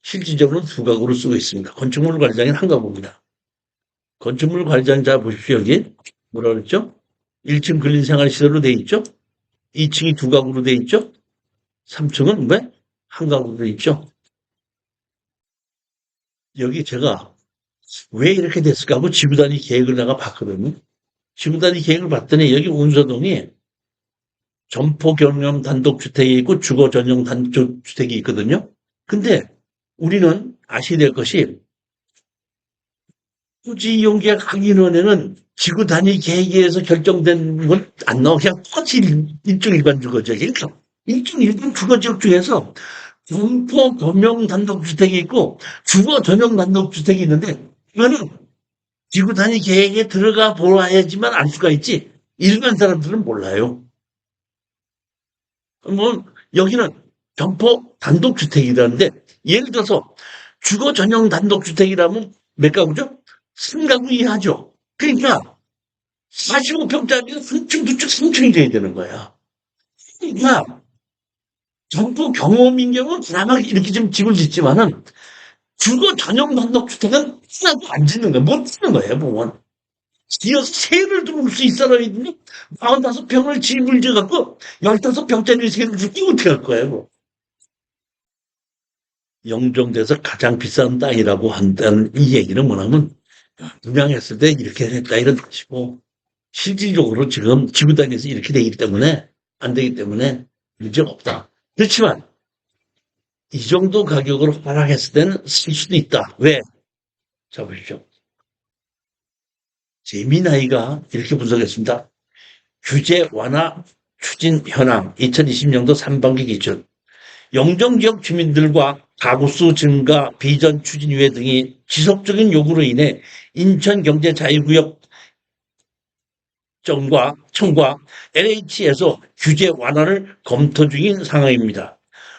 실질적으로는 두 가구를 쓰고 있습니다. 건축물 관리장은 한 가구입니다. 건축물 관리장 자 보십시오. 여기 뭐라 그랬죠? 1층 근린생활시설로 돼 있죠? 2층이 두 가구로 돼 있죠? 3층은 왜? 한 가구로 돼 있죠? 여기 제가 왜 이렇게 됐을까 하고 지구단위 계획을 내가 봤거든요. 지구단위 계획을 봤더니 여기 운서동이 점포 경영 단독주택이 있고 주거 전용 단독주택이 있거든요. 근데 우리는 아셔야 될 것이 토지 이용계약 확인원에는 지구 단위 계획에서 결정된 건 안 나와. 그냥 똑같이 일종 일반 주거지역. 그러니까 일종 일반 주거지역 중에서 점포 겸용 단독주택이 있고 주거 전용 단독주택이 있는데 이거는 지구 단위 계획에 들어가 보아야지만 알 수가 있지. 일반 사람들은 몰라요. 뭐 여기는 점포 단독주택이라는데 예를 들어서 주거 전용 단독주택이라면 몇 가구죠? 3가구 이하죠. 그러니까 45평짜리가 3층, 2층, 3층이 돼야 되는 거야. 그러니까 점포 경험인 경우는 그나마 이렇게 좀 집을 짓지만은 주거 전용 단독주택은 하나도 안 짓는 거야. 못 짓는 거예요, 보면. 지어서 세를 들어올 수 있어야 되는데 45평을 집을 지어갖고 15평짜리 세를 주고 어떻게 할 거예요, 뭐. 영종도에서 가장 비싼 땅이라고 한다는 이 얘기는 뭐냐면 분양했을 때 이렇게 했다 이런 뜻이고 실질적으로 지금 지구 단위에서 이렇게 되기 때문에 안 되기 때문에 문제가 없다. 그렇지만 이 정도 가격으로 하락했을 때는 쓸 수도 있다. 왜? 자 보십시오. 재미나이가 이렇게 분석했습니다. 규제 완화 추진 현황 2020년도 3반기 기준 영종지역 주민들과 가구수 증가, 비전 추진위회 등이 지속적인 요구로 인해 인천경제자유구역 청과 LH에서 규제 완화를 검토 중인 상황입니다.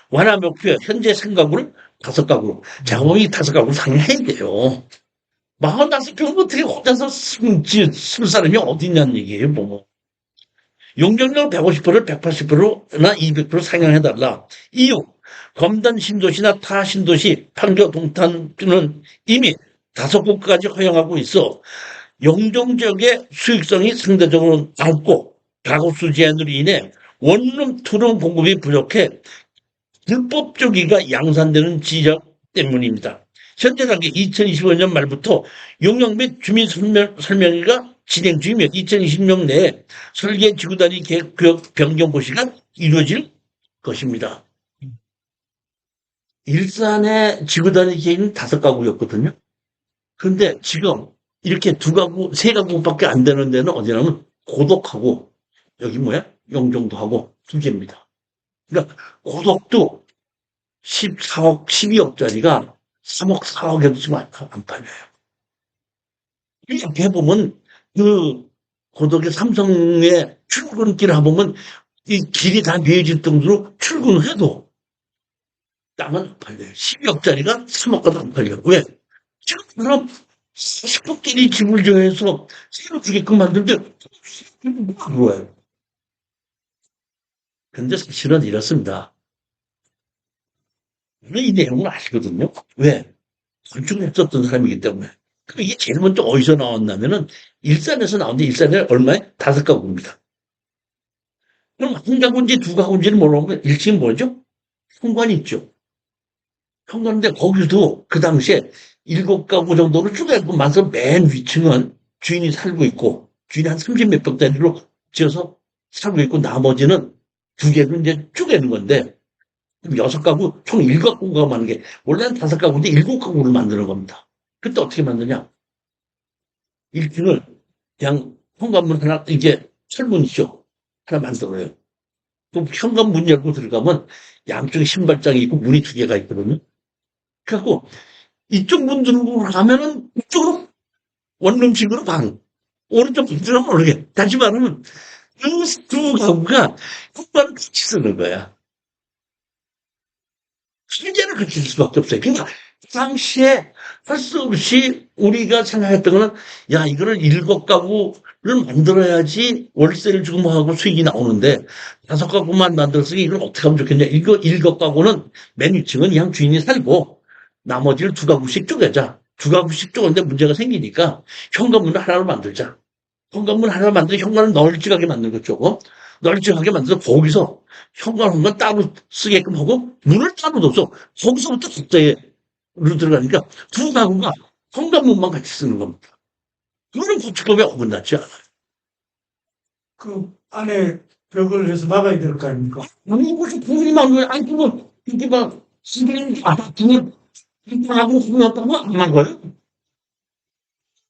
완화 목표 현재 3가구를 5가구, 작업이 5가구 상향해야 돼요. 45평 어떻게 혼자서 쓸 사람이 어디 있냐는 얘기예요, 뭐. 용적률 150%를 180%나 200% 상향해달라. 이유, 검단 신도시나 타 신도시 판교 동탄은 이미 5곳까지 허용하고 있어 영종지역의 수익성이 상대적으로 낮고 가구수 제한으로 인해 원룸, 투룸 공급이 부족해 불법 조기가 양산되는 지적 때문입니다. 현재 단계 2025년 말부터 용역 및 주민 설명회가 진행 중이며 2020년 내에 설계 지구단위 계획 변경 고시가 이루어질 것입니다. 일산의 지구단위 계획은 5가구였거든요. 그런데 지금 이렇게 2가구, 3가구밖에 안 되는 데는 어디냐면 고덕하고 여기 뭐야? 영종도하고 2개입니다. 그러니까 고덕도 14억, 12억짜리가 3억, 4억에도 지금 안 팔려요. 이렇게 보면 그 고덕의 삼성의 출근길을 보면 이 길이 다 메어질 정도로 출근해도 땅은 안 팔려요. 12억짜리가 3억가도 안 팔려요. 왜? 지금 그럼 40억끼리 집을 정해서 새로 주게끔 만드는데 그거예요. 근데 사실은 이렇습니다. 우리 이 내용을 아시거든요. 왜? 건축을 했었던 사람이기 때문에. 그럼 이게 제일 먼저 어디서 나왔냐면은 일산에서 나왔는데 일산에 얼마에? 5가구입니다. 그럼 한 가구인지 두 가구인지는 모르면 1층이 뭐죠? 현관이 있죠. 현관인데 거기도 그 당시에 7가구 정도로 쪼개고 만서 맨 위층은 주인이 살고 있고 주인이 한 30 몇 평짜리로 지어서 살고 있고 나머지는 2개를 이제 쪼개는 건데 그럼 6가구 총 7가구가 만든 게 원래는 5가구인데 7가구를 만드는 겁니다. 그때 어떻게 만드냐? 1층을 그냥 현관문 하나 이게 철문이죠. 하나 만들어요. 그럼 현관문 열고 들어가면 양쪽에 신발장이 있고 문이 2개가 있거든요. 그래갖고 이쪽 문 들고 가면은 이쪽으로 원룸식으로 방. 오른쪽 문들은 모르게. 다시 말하면 그 2가구가 현관을 같이 쓰는 거야. 실제로 그렇게 될 수밖에 없어요. 그러니까 그 당시에 할 수 없이 우리가 생각했던 거는 야 이거를 7가구를 만들어야지 월세를 주고 뭐 하고 수익이 나오는데 5가구만 만들었으니 이걸 어떻게 하면 좋겠냐. 이거 7가구는 맨 위층은 그냥 주인이 살고 나머지를 2가구씩 쪼개자. 2가구씩 쪼개는데 문제가 생기니까 현관문을 하나로 만들자. 현관문 하나 만들어 현관을 널찍하게 만든 거죠. 널찍하게 만들어서 거기서 현관 따로 쓰게끔 하고 문을 따로 둬서 거기서부터 국자로 들어가니까 2가구가 현관문만 같이 쓰는 겁니다. 그거는 고치법에 어긋났지 않아요. 그 안에 벽을 해서 막아야 될 거 아닙니까? 아니 무슨 부인만 왜 아니 그거 이게 막 시기는 아파트는 하고 후였다고 안 한 거예요?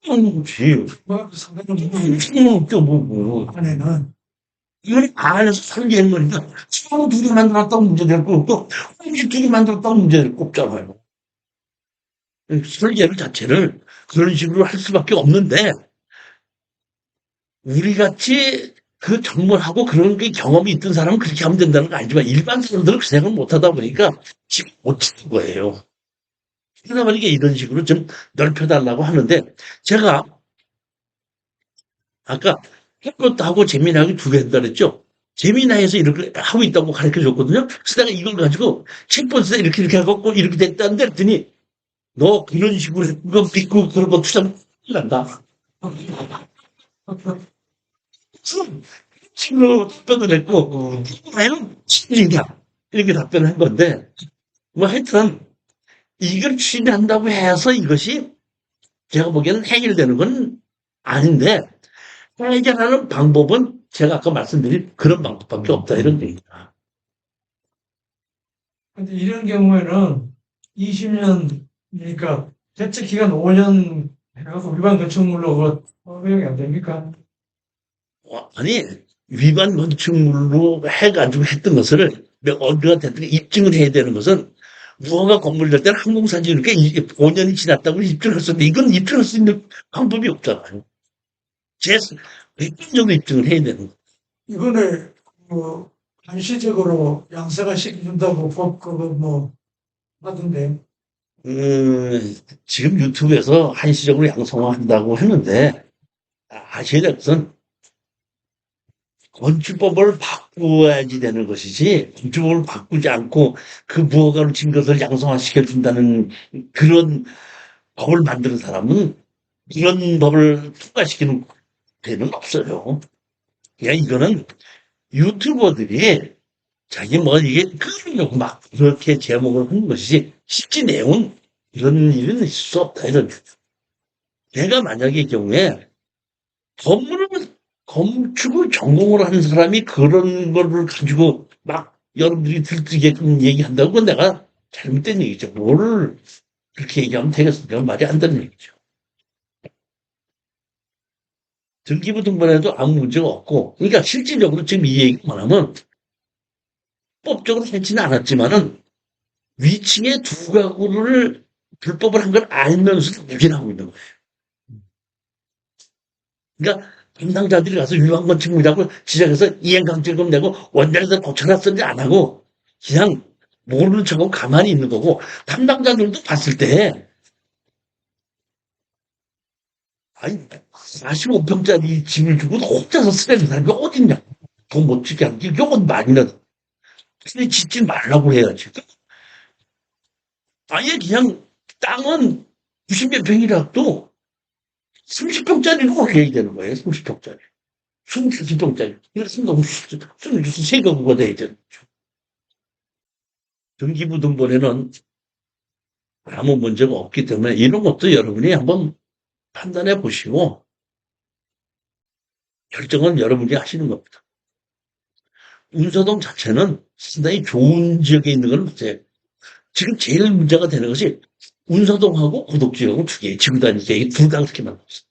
아니 그렇지. 뭐 상관은 뭐. 안에는 이걸 안에서 설계한 거니까 처음 2개 만들었다고 문제될 거 없고 혹시 2개 만들었다고 문제될 거 없잖아요. 설계를 자체를 그런 식으로 할 수밖에 없는데 우리 같이 그 전문하고 그런 게 경험이 있던 사람은 그렇게 하면 된다는 거 알지만 일반 사람들은 그 생각을 못 하다 보니까 지금 못 치는 거예요. 그러다 보니까 이런 식으로 좀 넓혀달라고 하는데 제가 아까 할 것도 하고 재미나게 2개 한다 그랬죠. 재미나해서 이렇게 하고 있다고 가르쳐 줬거든요. 그래서 내가 이걸 가지고 책본에서 이렇게 해갖고 이렇게 됐다는데 그랬더니 너 그런 식으로 그거 믿고 그런 거 투자하면 큰일 난다. 친구로 답변을 했고, 나는 친일이야. 이렇게 답변을 한 건데, 뭐 하여튼, 이걸 추진한다고 해서 이것이 제가 보기에는 해결되는 건 아닌데, 해결하는 방법은 제가 아까 말씀드린 그런 방법밖에 없다, 이런 얘기입니다. 근데 이런 경우에는 20년 그러니까 대책 기간 5년 해가지고 위반 건축물로 그 허용이 안 됩니까? 아니, 위반 건축물로 해가지고 했던 것을 어디가 됐든 입증을 해야 되는 것은 무허가 건물 될 때는 항공사진 이렇게 5년이 지났다고 입증할 수 있는데 이건 입증할 수 있는 방법이 없잖아요. 몇 번 정도 입증을 해야 되는 거예요. 이번에 뭐 한시적으로 양세가 시켜준다고 그거 뭐 하던데 지금 유튜브에서 한시적으로 양성화한다고 했는데 아셔야 될 것은 건축법을 바꾸어야지 되는 것이지 건축법을 바꾸지 않고 그 무허가로 진 것을 양성화시켜 준다는 그런 법을 만드는 사람은 이런 법을 통과시키는 데는 없어요. 그냥 이거는 유튜버들이 자기 뭐 이게 끌으려고 막 그렇게 제목을 하는 것이지 실제 내용은 이런 일은 있을 수 없다 이런. 내가 만약의 경우에 건물을 건축을 전공을 하는 사람이 그런 거를 가지고 막 여러분들이 들뜨게끔 얘기한다고 그건 내가 잘못된 얘기죠. 뭘 그렇게 얘기하면 되겠습니까? 말이 안 되는 얘기죠. 등기부 등본에도 아무 문제가 없고, 그러니까 실질적으로 지금 이 얘기만 하면 법적으로 해지는 않았지만은 위층에 2가구를 불법을 한 걸 알면서도 무기하고 있는 거예요. 그러니까 담당자들이 가서 위반 건축물이라고 지적해서 이행강제금 내고 원자에서 고쳐놨는지 안 하고 그냥 모르는 척하고 가만히 있는 거고 담당자들도 봤을 때 아니 45평짜리 집을 주고 혼자서 쓰레기 사는 게 어딨냐. 돈 못 주게 하는 게 이건 말이나 근데 짓지 말라고 해야지. 아예 그냥 땅은 90몇 평이라도 30평짜리를 올려야 되는 거예요. 30평짜리. 30평짜리. 그래서 너무 세금부가 돼야 되는 거죠. 등기부등본에는 아무 문제가 없기 때문에 이런 것도 여러분이 한번 판단해 보시고 결정은 여러분이 하시는 겁니다. 운서동 자체는 상당히 좋은 지역에 있는 건 맞아요. 지금 제일 문제가 되는 것이 운서동하고 고덕지역은 두 개, 지구단위 계획이 둘 다 그렇게 만들었어요.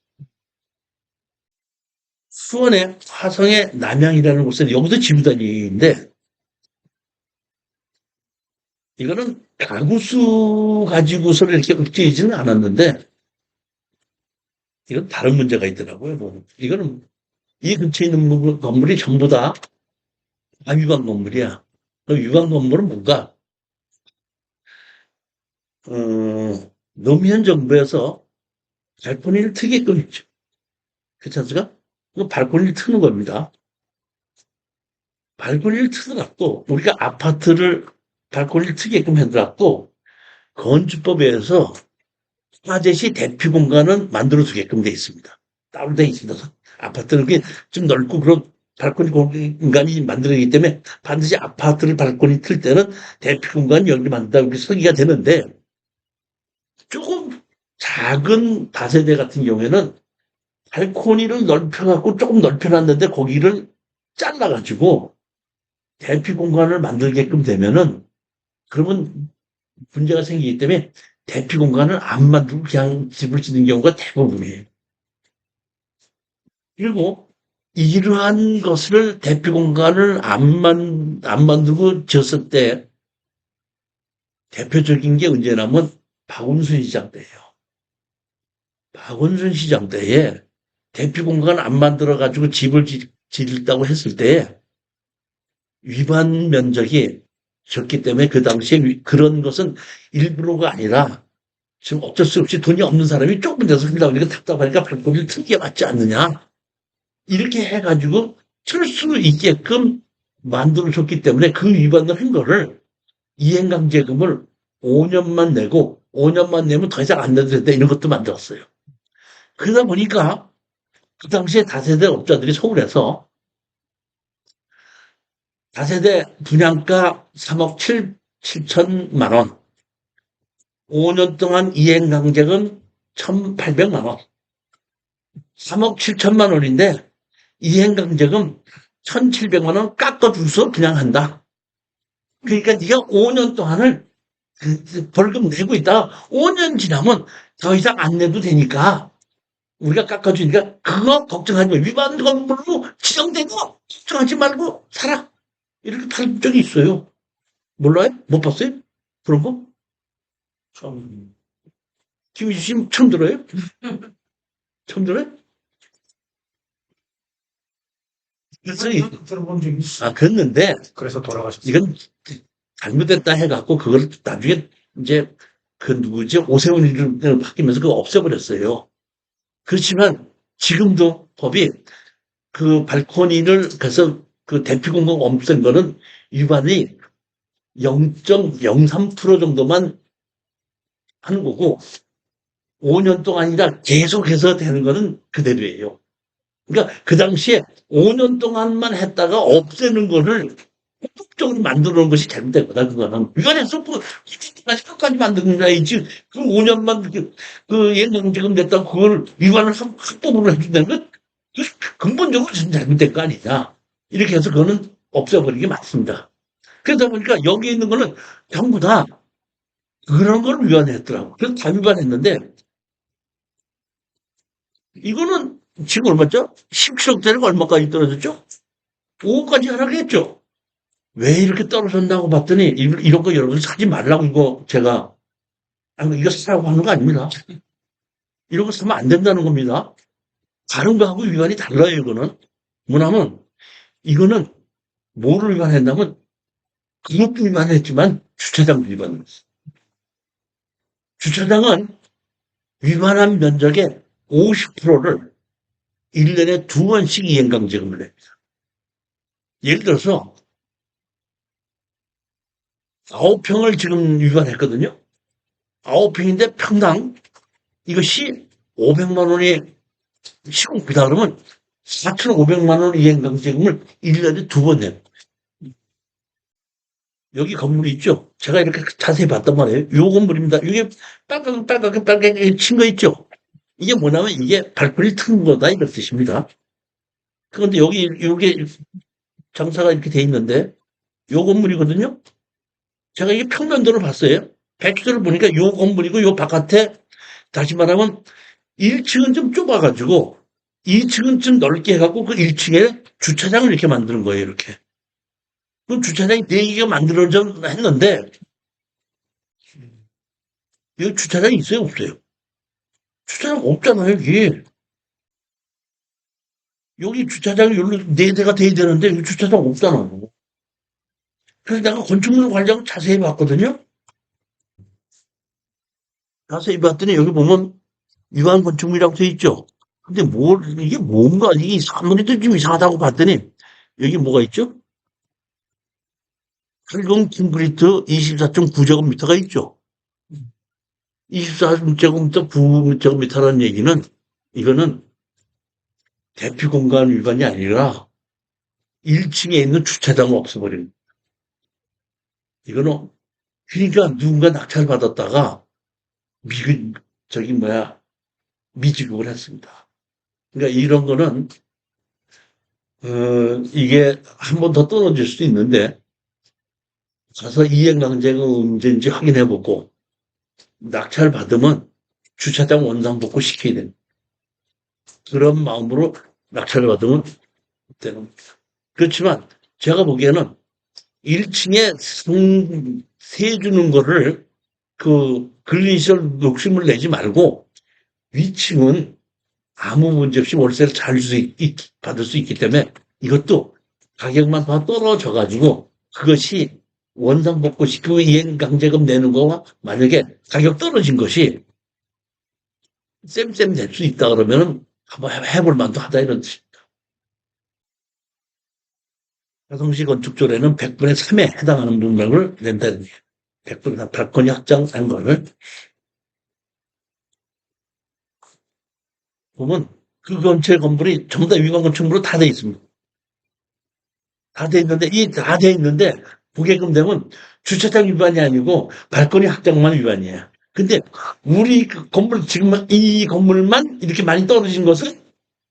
수원의 화성의 남양이라는 곳은 여기도 지구단위인데 이거는 가구수 가지고서 이렇게 읊지지는 않았는데 이건 다른 문제가 있더라고요. 이거는 이 근처에 있는 건물이 전부 다 위반 건물이야. 그 위반 건물은 뭔가 노무현 정부에서 발코니를 트게끔 했죠. 그렇지 않습니까? 그 발코니를 트는 겁니다. 발코니를 트더라도 우리가 아파트를 발코니를 트게끔 해더라도 건축법에서 화재시 대피 공간은 만들어주게끔 돼 있습니다. 따로 돼 있습니다. 아파트는 좀 넓고 그런 발코니 공간이 만들어지기 때문에 반드시 아파트를 발코니 틀 때는 대피 공간 여기 만든다 이렇게 설계가 되는데 조금 작은 다세대 같은 경우에는 발코니를 넓혀갖고 조금 넓혀놨는데 거기를 잘라가지고 대피 공간을 만들게끔 되면은 그러면 문제가 생기기 때문에 대피 공간을 안 만들고 그냥 집을 짓는 경우가 대부분이에요. 그리고 이러한 것을 대피 공간을 안 만들고 지었을 때 대표적인 게 언제냐면 박원순 시장 때예요. 박원순 시장 때에 대피 공간 안 만들어 가지고 집을 짓다고 했을 때 위반 면적이 적기 때문에 그 당시에 그런 것은 일부러가 아니라 지금 어쩔 수 없이 돈이 없는 사람이 조금 돼서 그러다 보니까 답답하니까 발코니를 틀게 맞지 않느냐. 이렇게 해가지고 틀 수 있게끔 만들어줬기 때문에 그 위반을 한 거를 이행강제금을 5년만 내고 5년만 내면 더 이상 안 내도 된다 이런 것도 만들었어요. 그러다 보니까 그 당시에 다세대 업자들이 서울에서 다세대 분양가 3억 7천만 원, 5년 동안 이행강제금 1,800만 원, 3억 7천만 원인데 이행강제금 1,700만 원 깎아줘서 그냥 한다. 그러니까 네가 5년 동안을 벌금 내고 있다가 5년 지나면 더 이상 안 내도 되니까 우리가 깎아주니까 그거 걱정하지 마. 위반 건물로 지정된 거 걱정하지 말고 살아. 이렇게 판 적이 있어요. 몰라요? 못 봤어요? 그런 거? 처음. 김희주 씨 처음 들어요? 처음 들어요? 그래서 들어본 적이 있어. 그랬는데 그래서 돌아가셨어요. 이건 잘못됐다 해갖고 그걸 나중에 이제 그 누구지 오세훈 이름으로 바뀌면서 그거 없애버렸어요. 그렇지만 지금도 법이 그 발코니를 그래서 그 대피 공간 없앤 거는 위반이 0.03% 정도만 하는 거고 5년 동안이라 계속해서 되는 거는 그대로예요. 그러니까 그 당시에 5년 동안만 했다가 없애는 거를 폭력적으로 만들어 놓은 것이 잘못된 거다, 그거는. 위반해서 끝까지 만들어야지. 그 5년만 그 예능지금 됐다고 그걸 위반을 합법으로 해준다는 건 근본적으로 잘못된 거 아니냐. 이렇게 해서 그거는 없애버리는 게 맞습니다. 그러다 보니까 여기 있는 거는 전부 다 그런 걸 위반했더라고. 그래서 다 위반했는데 이거는 지금 얼마죠? 17억짜리가 얼마까지 떨어졌죠? 5억까지 하락했죠? 왜 이렇게 떨어졌나고 봤더니 이런 거 여러분 사지 말라고 이거 제가 이거 사라고 하는 거 아닙니다. 이런 거 사면 안 된다는 겁니다. 다른 거하고 위반이 달라요. 이거는 뭐냐면 이거는 뭐를 위반했냐면 그것도 위반했지만 주차장 위반했어요. 주차장은 위반한 면적의 50%를 1년에 2번씩 이행강제금을 냅니다. 예를 들어서 9평을 지금 위반했거든요. 9평인데 평당 이것이 500만 원이 시공비다 그러면 4,500만 원 이행강제금을 1년에 2번 내요. 여기 건물이 있죠? 제가 이렇게 자세히 봤단 말이에요. 요 건물입니다. 이게 빨갛게 친 거 있죠? 이게 뭐냐면 이게 발코니 튼 거다 이런 뜻입니다. 그런데 여기 요게 장사가 이렇게 돼 있는데 요 건물이거든요. 제가 이게 평면도를 봤어요. 백수를 보니까 요 건물이고 요 바깥에 다시 말하면 1층은 좀 좁아가지고 2층은 좀 넓게 해갖고 그 1층에 주차장을 이렇게 만드는 거예요. 이렇게. 그럼 주차장이 4개가 만들어져 했는데 여기 주차장이 있어요? 없어요? 주차장 없잖아요. 여기 주차장이 여기로 4대가 돼야 되는데 여기 주차장 없잖아요. 그래서 내가 건축물 관리하고 자세히 봤거든요. 자세히 봤더니 여기 보면 위반 건축물이라고 돼 있죠. 근데 이게 뭔가 이게 아무래도 좀 이상하다고 봤더니 여기 뭐가 있죠? 철근 콘크리트 24.9제곱미터가 있죠. 24제곱미터, 9제곱미터라는 얘기는 이거는 대피 공간 위반이 아니라 1층에 있는 주차장을 없애버리는. 이거는 그러니까 누군가 낙찰 받았다가 미 저기 뭐야 미지급을 했습니다. 그러니까 이런 거는 이게 한 번 더 떨어질 수도 있는데 가서 이행강제가 언제인지 확인해보고 낙찰 받으면 주차장 원상복구 시켜야 됩니다. 그런 마음으로 낙찰을 받으면 되는 겁니다. 그렇지만 제가 보기에는 1층에 세 주는 거를 그 근린시설 욕심을 내지 말고 위층은 아무 문제 없이 월세를 잘 받을 수 있기 때문에 이것도 가격만 더 떨어져 가지고 그것이 원상복구 시키고 이행강제금 내는 거와 만약에 가격 떨어진 것이 쌤쌤 낼 수 있다 그러면은 한번 해볼 만도 하다 이런 뜻. 화성시 건축조례는 100분의 3에 해당하는 문명을 낸다는 얘기예요. 100분의 3, 발코니 확장한 거를 보면 그 근처의 건물이 전부 다 위반 건축물로 다 돼 있습니다. 다 돼 있는데 이 다 돼 있는데 보게끔 되면 주차장 위반이 아니고 발코니 확장만 위반이에요. 근데 우리 그 건물 지금 이 건물만 이렇게 많이 떨어진 것은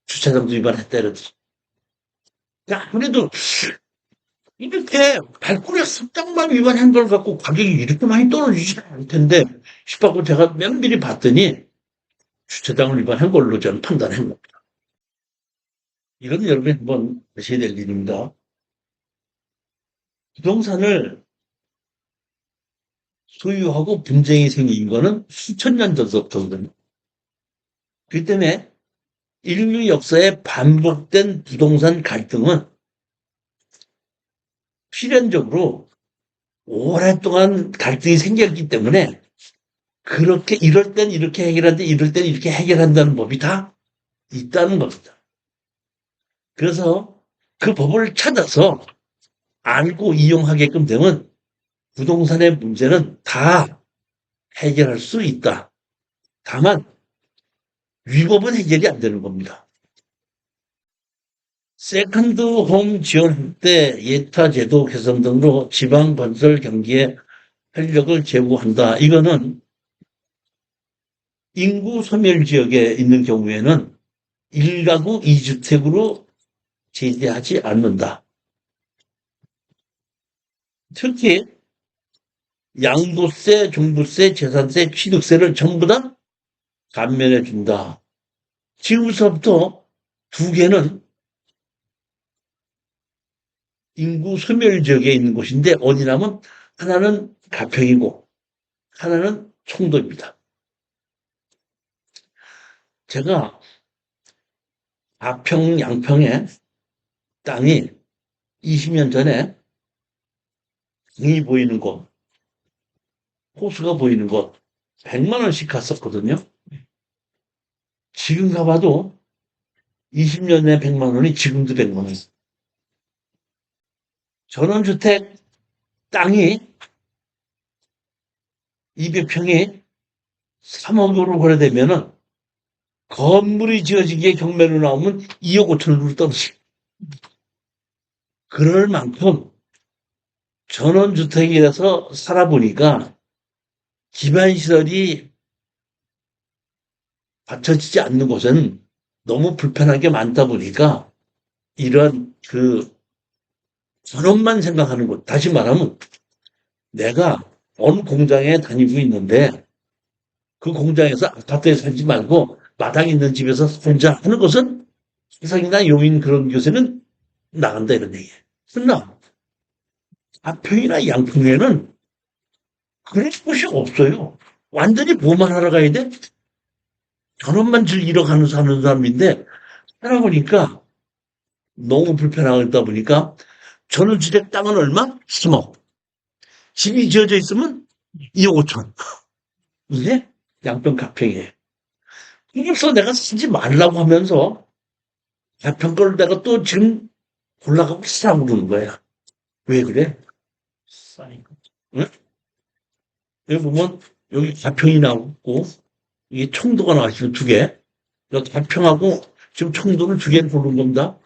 주차장도 위반했다 이러지. 아무래도 이렇게 발코니 확장만 위반한 걸 갖고 가격이 이렇게 많이 떨어지지 않을 텐데 싶었고 제가 면밀히 봤더니 주차장을 위반한 걸로 저는 판단한 겁니다. 이건 여러분이 한번 하셔야 될 일입니다. 부동산을 소유하고 분쟁이 생긴 거는 수천 년 전부터거든요. 그 때문에 인류 역사에 반복된 부동산 갈등은 필연적으로 오랫동안 갈등이 생겼기 때문에 그렇게 이럴 땐 이렇게 해결하는데 이럴 땐 이렇게 해결한다는 법이 다 있다는 겁니다. 그래서 그 법을 찾아서 알고 이용하게끔 되면 부동산의 문제는 다 해결할 수 있다. 다만 위법은 해결이 안 되는 겁니다. 세컨드 홈 지원 때 예타 제도 개선 등으로 지방 건설 경기에 활력을 제고한다. 이거는 인구 소멸 지역에 있는 경우에는 1가구 2주택으로 제재하지 않는다. 특히 양도세, 종부세, 재산세, 취득세를 전부 다 감면해 준다. 지금부터 두 개는 인구 소멸 지역에 있는 곳인데 어디냐면 하나는 가평이고 하나는 청도입니다. 제가 가평 양평에 땅이 20년 전에 강이 보이는 곳, 호수가 보이는 곳 100만 원씩 갔었거든요. 지금 가봐도 20년 내 100만 원이 지금도 100만 원. 전원주택 땅이 200평이 3억으로 거래되면은 건물이 지어진 게 경매로 나오면 2억 5천으로 떨어지고. 그럴 만큼 전원주택이라서 살아보니까 기반시설이 받쳐지지 않는 곳은 너무 불편한 게 많다 보니까 이런 전원만 생각하는 곳. 다시 말하면 내가 어느 공장에 다니고 있는데 그 공장에서 아파트에 살지 말고 마당 있는 집에서 혼자 하는 것은 세상이나 용인 그런 곳에는 나간다 이런 얘기예요. 그러나 가평이나 양평에는 그런 곳이 없어요. 완전히 뭐만 하러 가야 돼? 전원만 즐기러 사는 사람인데 살아보니까 너무 불편하다 보니까 전원주택 땅은 얼마? 3억. 집이 지어져 있으면 2억 5천. 이게 양평 가평이에요. 그래서 내가 쓰지 말라고 하면서 가평 걸 내가 또 지금 골라가고 쓰라고 그러는 거야. 왜 그래? 싸니까. 응? 여기 보면 여기 가평이 나오고 이게 청도가 나와 있어요. 두 개. 여기 가평하고 지금 청도를 두 개를 고른 겁니다.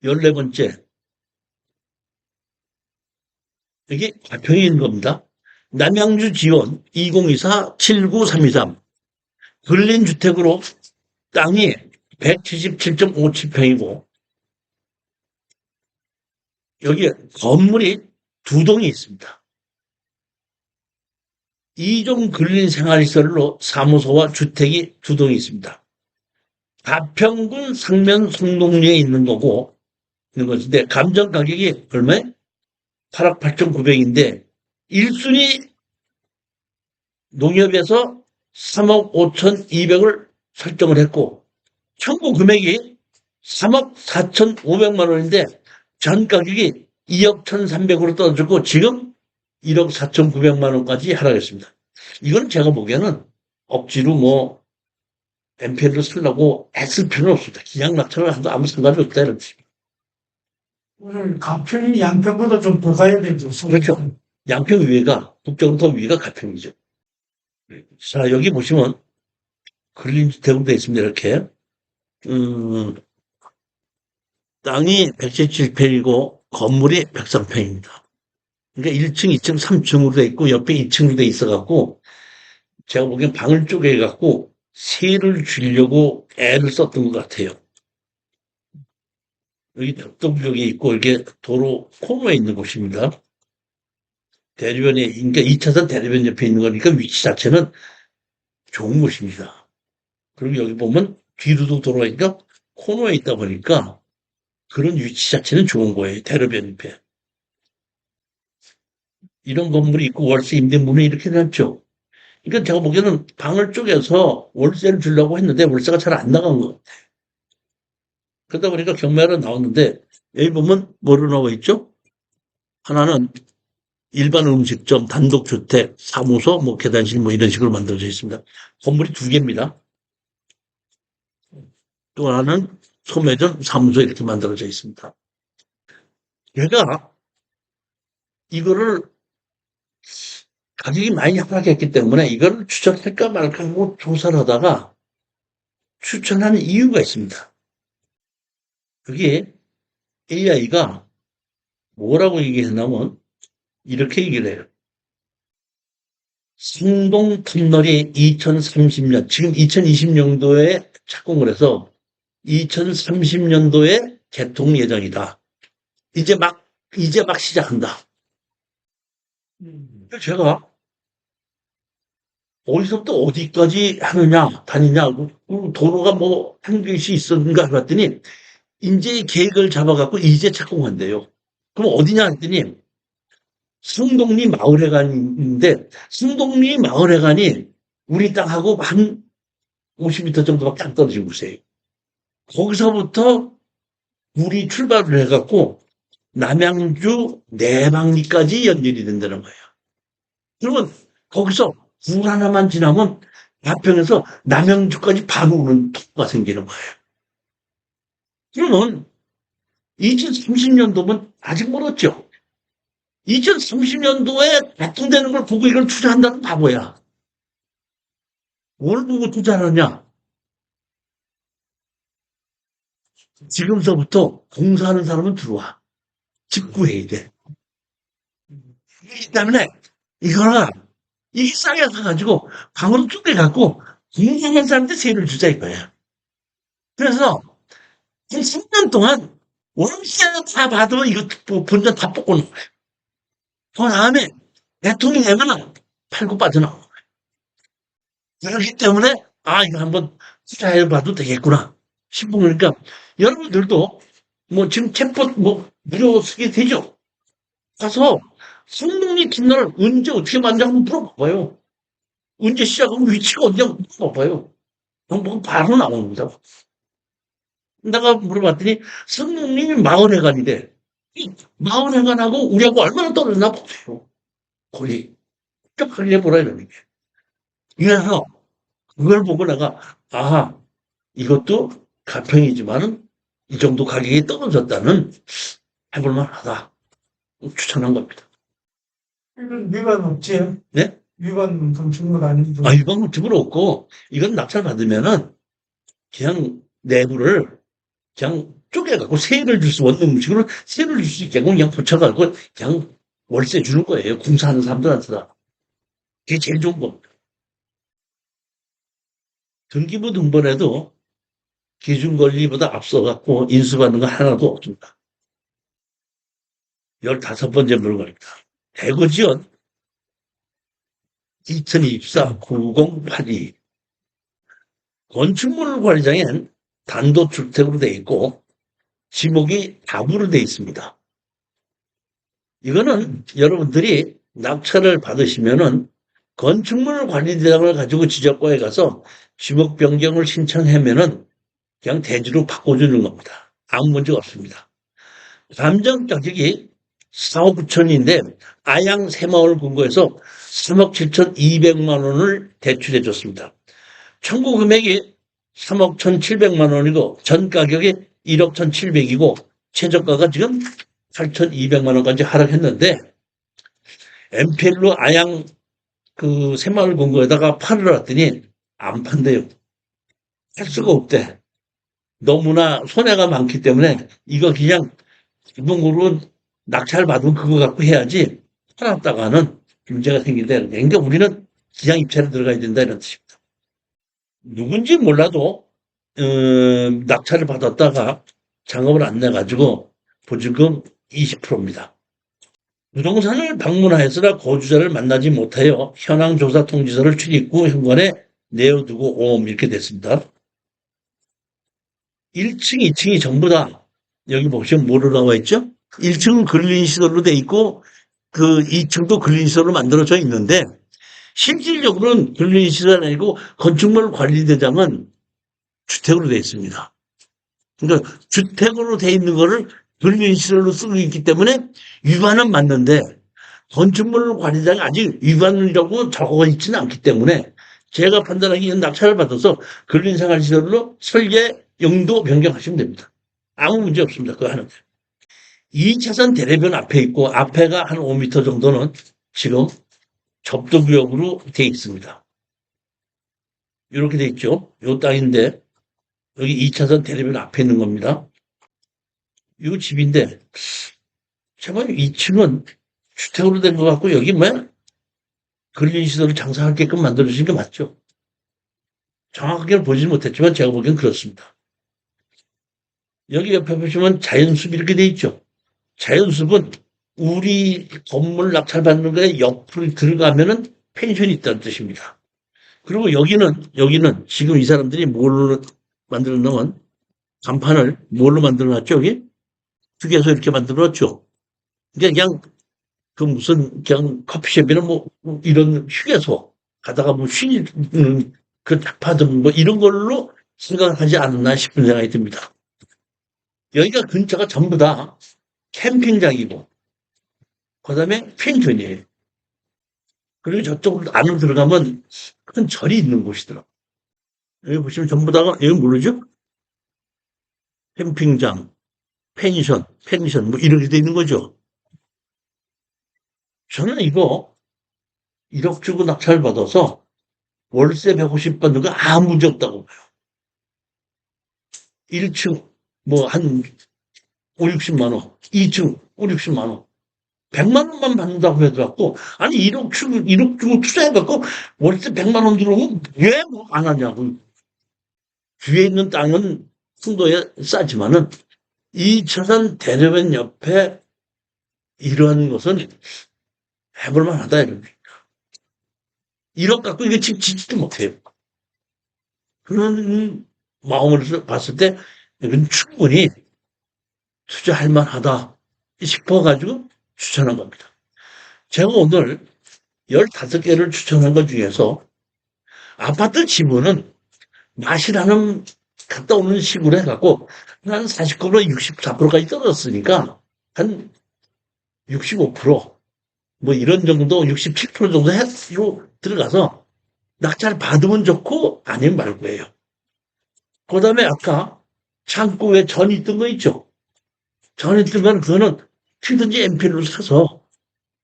14번째. 여기 가평이 있는 겁니다. 남양주 지원 2024-79323 근린주택으로 땅이 177.57평이고 여기 건물이 두 동이 있습니다. 2종 근린생활시설로 사무소와 주택이 두 동이 있습니다. 가평군 상면 송동리에 있는 거고 있는 것인데 감정 가격이 얼마에? 8억 8,900인데 1순위 농협에서 3억 5,200을 설정을 했고 청구 금액이 3억 4,500만 원인데 전 가격이 2억 1,300으로 떨어졌고 지금 1억 4,900만 원까지 하락했습니다. 이건 제가 보기에는 억지로 뭐 MPL을 쓰려고 애쓸 필요는 없습니다. 그냥 낙찰을 해도 아무 상관이 없다 이런 뜻입니다. 오늘 가평이 양평보다 좀 더 가야 되죠. 그렇죠. 양평 위에가 북쪽은 더 위가 가평이죠. 자 여기 보시면 근린주택으로 되어 있습니다. 이렇게 땅이 117평이고 건물이 103평입니다. 그러니까 1층, 2층, 3층으로 돼 있고 옆에 2층으로 돼 있어 갖고 제가 보기엔 방을 쪼개 갖고 세를 주려고 애를 썼던 것 같아요. 여기 벽동벽에 있고 이게 도로 코너에 있는 곳입니다. 대리변에 그러니까 2차선 대리변 옆에 있는 거니까 위치 자체는 좋은 곳입니다. 그리고 여기 보면 뒤로도 도로가 있니까 코너에 있다 보니까 그런 위치 자체는 좋은 거예요. 대리변 옆에. 이런 건물이 있고 월세 임대문이 이렇게 해놨죠. 그러니까 제가 보기에는 방을 쪼개서 월세를 주려고 했는데 월세가 잘 안 나간 것 같아요. 그러다 보니까 경매로 나왔는데 여기 보면 뭐로 나와 있죠? 하나는 일반 음식점, 단독주택, 사무소, 뭐 계단실 뭐 이런 식으로 만들어져 있습니다. 건물이 두 개입니다. 또 하나는 소매점, 사무소 이렇게 만들어져 있습니다. 얘가 이거를 가격이 많이 하락했기 때문에 이걸 추천할까 말까 하고 조사를 하다가 추천하는 이유가 있습니다. 그게 AI가 뭐라고 얘기했냐면 이렇게 얘기를 해요. 성동 터널이 2030년, 지금 2020년도에 착공을 해서 2030년도에 개통 예정이다. 이제 막 시작한다. 제가 어디서부터 어디까지 하느냐, 다니냐, 도로가 뭐 한 개씩 있었는가 봤더니 이제 계획을 잡아갖고 이제 착공한대요. 그럼 어디냐 했더니 성동리 마을회관인데 성동리 마을회관이 우리 땅하고 한 50m 정도밖에 안 떨어진 곳이에요. 거기서부터 물이 출발을 해갖고 남양주 내방리까지 연결이 된다는 거예요. 그러면 거기서 물 하나만 지나면 가평에서 남양주까지 바로 오는 통로가 생기는 거예요. 그러면 2030년도면 아직 멀었죠. 2030년도에 개통되는 걸 보고 이걸 투자한다는 바보야. 뭘 보고 투자하느냐? 지금서부터 공사하는 사람은 들어와. 직구해야 돼. 그렇기 때문에 이거는 이게 싸게 사가지고 방으로 쪼개갖고 공사하는 사람한테 세를 주자 이거야. 그래서 한 10년 동안 월세 다 받으면 이거 본전 다 뽑고 놓은 거예요. 그 다음에 대통령이 되면 팔고 빠져나온 거예요. 그렇기 때문에 아 이거 한번 투자해봐도 되겠구나 싶은 거니까 여러분들도 뭐 지금 챗봇 뭐 무료 쓰게 되죠. 가서 성능이 긴날 언제 어떻게 만드냐 한번 물어봐봐요. 언제 시작하면 위치가 어디냐 물어봐봐요. 그럼 바로 나옵니다. 내가 물어봤더니 성능님이 마을회관이래. 이 마을회관하고 우리하고 얼마나 떨어졌나 보세요. 거의 흡족하게 해보라 이러는 게. 그래서 그걸 보고 내가 아 이것도 가평이지만은 이 정도 가격이 떨어졌다는 해볼만 하다 추천한 겁니다. 이건 위반 없지? 네? 위반 감춘 건 아니죠. 아 이건 집은 없고 이건 낙찰 받으면은 그냥 내부를 그냥 쪼개갖고 세를 줄 수 없는 음식으로 세를 줄 수 있게 그냥 붙여갖고 그냥 월세 주는 거예요. 공사하는 사람들한테다. 그게 제일 좋은 겁니다. 등기부 등본에도 기준 권리보다 앞서갖고 인수받는 거 하나도 없습니다. 15번째 물건입니다. 대구지원 2024-9082 건축물 관리장엔 단독주택으로 되어 있고 지목이 답으로 되어 있습니다. 이거는 여러분들이 낙찰을 받으시면은 건축물 관리대장을 가지고 지적과에 가서 지목 변경을 신청하면은 그냥 대지로 바꿔주는 겁니다. 아무 문제가 없습니다. 감정 가격이 4억 9천인데 아양 새마을 금고에서 3억 7천2백만 원을 대출해 줬습니다. 청구 금액이 3억 1,700만 원이고 전 가격이 1억 1,700이고 최저가가 지금 8,200만 원까지 하락했는데 MPL로 아양 그 새마을 금고에다가 팔으러 왔더니 안 판대요. 할 수가 없대. 너무나 손해가 많기 때문에 이거 그냥 기본으로 낙찰 받으면 그거 갖고 해야지 팔았다가는 문제가 생긴다. 그러니까 우리는 그냥 입찰에 들어가야 된다 이런 뜻입니다. 누군지 몰라도 낙찰을 받았다가 작업을 안 내가지고 보증금 20%입니다. 부동산을 방문하였으나 거주자를 만나지 못하여 현황 조사 통지서를 출입 후 현관에 내어두고 옴 이렇게 됐습니다. 1층, 2층이 전부 다 여기 보시면 뭐로 나와 있죠? 1층은 근린시설로 돼 있고 그 2층도 근린시설로 만들어져 있는데 실질적으로는 근린시설이 아니고 건축물 관리대장은 주택으로 돼 있습니다. 그러니까 주택으로 돼 있는 거를 근린시설로 쓰고 있기 때문에 위반은 맞는데 건축물 관리장이 아직 위반이라고 적어 있지는 않기 때문에 제가 판단하기에는 낙찰을 받아서 근린생활시설로 설계 용도 변경하시면 됩니다. 아무 문제 없습니다. 그거 하는데. 2차선 대례변 앞에 있고 앞에가 한 5m 정도는 지금 접도구역으로 되어 있습니다. 이렇게 되어 있죠. 요 땅인데 여기 2차선 대례변 앞에 있는 겁니다. 이 집인데 제발 2층은 주택으로 된 것 같고 여기 뭐야? 근린시설을 장사하게끔 만들어주신 게 맞죠? 정확하게는 보지는 못했지만 제가 보기엔 그렇습니다. 여기 옆에 보시면 자연숲 이렇게 돼 있죠. 자연숲은 우리 건물 낙찰받는 거에 옆으로 들어가면은 펜션이 있다는 뜻입니다. 그리고 여기는 지금 이 사람들이 뭘로 만들어 놓은 간판을 뭘로 만들어 놨죠, 여기? 휴게소 이렇게 만들어 놨죠. 그냥 그 무슨 그냥 커피숍이나 뭐 이런 휴게소 가다가 뭐 쉬는 그 잡하든 뭐 이런 걸로 생각하지 않았나 싶은 생각이 듭니다. 여기가 근처가 전부 다 캠핑장이고 그다음에 펜션이에요. 그리고 저쪽 안으로 들어가면 큰 절이 있는 곳이더라고요. 여기 보시면 전부 다가 여기 모르죠? 캠핑장, 펜션 뭐 이렇게 돼 있는 거죠. 저는 이거 1억 주고 낙찰 받아서 월세 150 받는 거 아무 문제 없다고 봐요. 1층 뭐 한 5, 60만 원, 2층 5, 60만 원. 100만 원만 받는다고 해갖고, 아니, 1억 주고 투자해갖고, 월세 100만 원 들어오면 왜 뭐 안 하냐고. 뒤에 있는 땅은 풍도에 싸지만은, 이 철산 대로변 옆에 이러한 것은 해볼만 하다, 이런. 1억 갖고 이거 집 짓지도 못해요. 그런 마음으로 봤을 때, 이건 충분히 투자할 만하다 싶어가지고 추천한 겁니다. 제가 오늘 15개를 추천한 것 중에서 아파트 지분은 맛이라는 갔다 오는 식으로 해갖고 한 49%, 64%까지 떨어졌으니까 한 65%뭐 이런 정도 67% 정도 해로 들어가서 낙찰 받으면 좋고 아니면 말고예요. 그 다음에 아까 창고에 전이 뜬 거 있죠. 전이 뜨면 그거는 튀든지 MP를 사서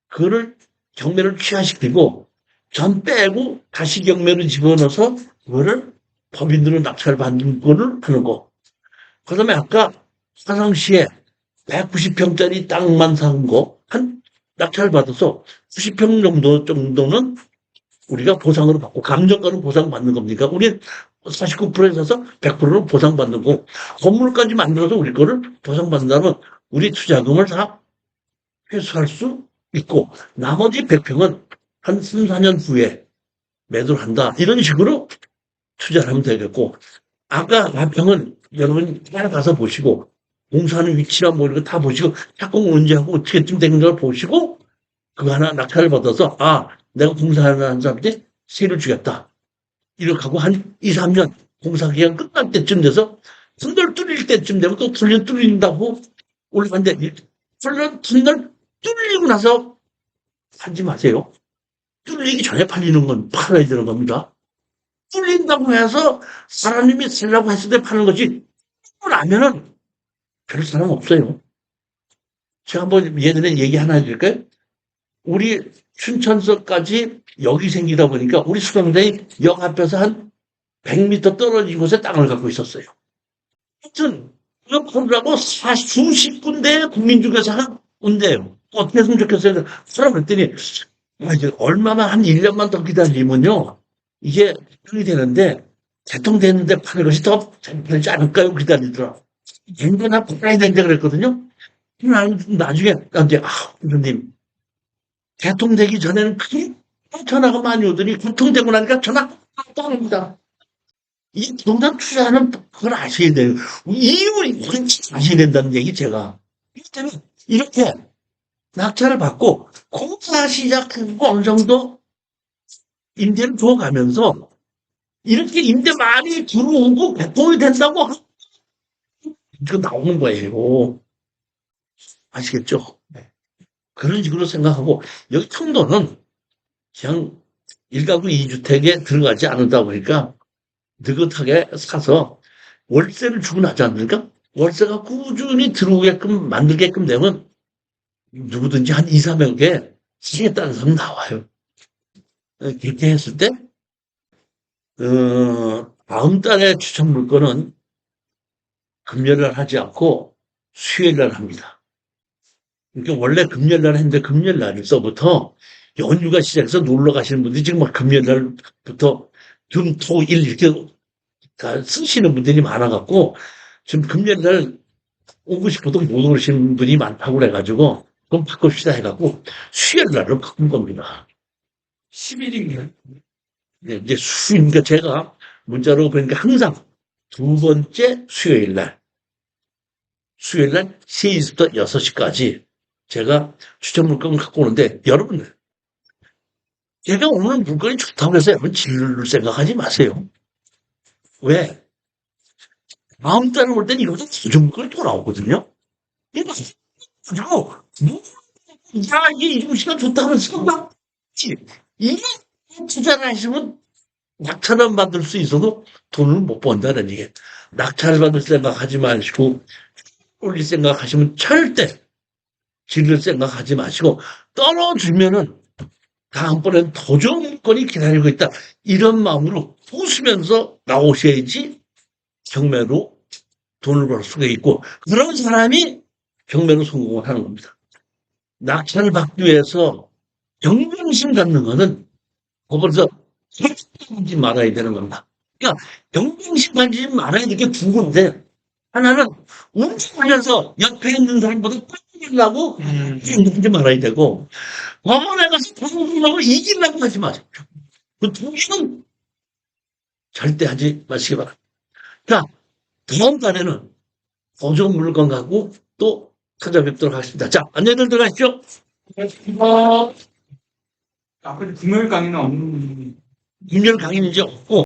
그거를 경매를 취하시키고 전 빼고 다시 경매를 집어넣어서 그거를 법인들은 낙찰 받는 거를 하는 거. 그 다음에 아까 화성시에 190평짜리 땅만 산 거, 한 낙찰 받아서 90평 정도는 우리가 보상으로 받고, 감정가는 보상받는 겁니까? 우리 49%에 사서 100%는 보상받는 거. 건물까지 만들어서 우리 거를 보상받는다면 우리 투자금을 다 회수할 수 있고, 나머지 100평은 한 3, 4년 후에 매도를 한다. 이런 식으로 투자를 하면 되겠고, 아까 가평은 여러분 따라가서 보시고, 공사하는 위치나 뭐 이런 거 다 보시고, 착공 언제 하고 어떻게쯤 된 걸 보시고, 그거 하나 낙찰을 받아서, 아, 내가 공사하는 사람한테 세를 주겠다. 이렇게 하고 한 2, 3년 공사 기간 끝날 때쯤 돼서, 터널 뚫릴 때쯤 되면 또 터널 뚫린다고 올라갔는데, 터널 뚫리고 나서 팔지 마세요. 뚫리기 전에 팔리는 건 팔아야 되는 겁니다. 뚫린다고 해서 사람님이 쓰려고 했을 때 파는 거지, 뚫고 나면은 별 사람 없어요. 제가 한번 예전에 얘기 하나 해줄까요? 우리 춘천서까지 역이 생기다 보니까 우리 수강장이 역 앞에서 한 100m 떨어진 곳에 땅을 갖고 있었어요. 하여튼, 그거 보느라고 수십 군데 국민 중에서 한 군데예요. 어떻게 했으면 좋겠어요? 사람 그랬더니, 아, 이제 얼마만 한 1년만 더 기다리면요. 이게 돈이 되는데, 개통됐는데 파는 것이 더 되지 않을까요? 기다리더라. 엔진나 팔아야 된다 그랬거든요. 나중에, 이제, 선생님, 개통되기 전에는 그게 전화가 많이 오더니, 개통되고 나니까 전화 안 합니다. 이 부동산 투자는 그걸 아셔야 돼요. 이유를 아셔야 된다는 얘기, 제가. 이렇기 때문에 이렇게 낙찰을 받고 공사 시작하고 어느 정도 임대를 줘가면서 이렇게 임대 많이 들어오고 개통이 된다고 이거 나오는 거예요. 아시겠죠? 네. 그런 식으로 생각하고 여기 청도는 그냥 1가구 2주택에 들어가지 않는다 보니까 느긋하게 사서 월세를 주고 나지 않습니까? 월세가 꾸준히 들어오게끔 만들게끔 되면 누구든지 한 2, 3억에 사겠다는 사람 나와요. 그렇게 했을 때 다음 달에 추천 물건은 금요일날 하지 않고 수요일날 합니다. 그러니까 원래 금요일날 했는데 금요일날에서부터 연휴가 시작해서 놀러 가시는 분들이 지금 막 금요일날부터 금, 토, 일 이렇게 다 쓰시는 분들이 많아갖고 지금 금요일날 오고 싶어도 못 오시는 분이 많다고 그래가지고 그럼 바꿉시다 해갖고 수요일날로 바꾼 겁니다. 10일인가요? 네, 이제 그러니까 제가 문자로 그러니까 항상 두 번째 수요일날 3시부터 6시까지 제가 추천 물건을 갖고 오는데 여러분 제가 오늘 물건이 좋다고 해서 여러분 질를 생각하지 마세요. 왜? 다음 달에 올 때는 이거보다 더 좋은 물건이 또 나오거든요. 그리고 야, 이게 이중시가 좋다면서 막 이게 투자를 하시면 낙찰을 받을 수 있어도 돈을 못 번다는 얘기예요. 낙찰을 받을 생각하지 마시고 올릴 생각하시면 절대 질릴 생각하지 마시고 떨어지면은 다음번엔 더 좋은 물건이 기다리고 있다. 이런 마음으로 웃으면서 나오셔야지 경매로 돈을 벌 수가 있고, 그런 사람이 경매로 성공을 하는 겁니다. 낙찰을 받기 위해서 경쟁심 갖는 거는 법원에서 하지 말아야 되는 겁니다. 그러니까 경쟁심 가지지 말아야 되는 게 두 군데. 하나는 운전하면서 옆에 있는 사람보다 빨리 가려고 하지 말아야 되고, 법원에 가서 공부하고 이기려고 하지 마십시오. 그 두 개는 절대 하지 마시기 바랍니다. 자, 다음 달에는 더 좋은 물건 갖고 또 찾아뵙도록 하겠습니다. 자, 안녕들 들어가십시오. 앞으로 금요일 강의는 없는 금요일 강의는 이제 없고,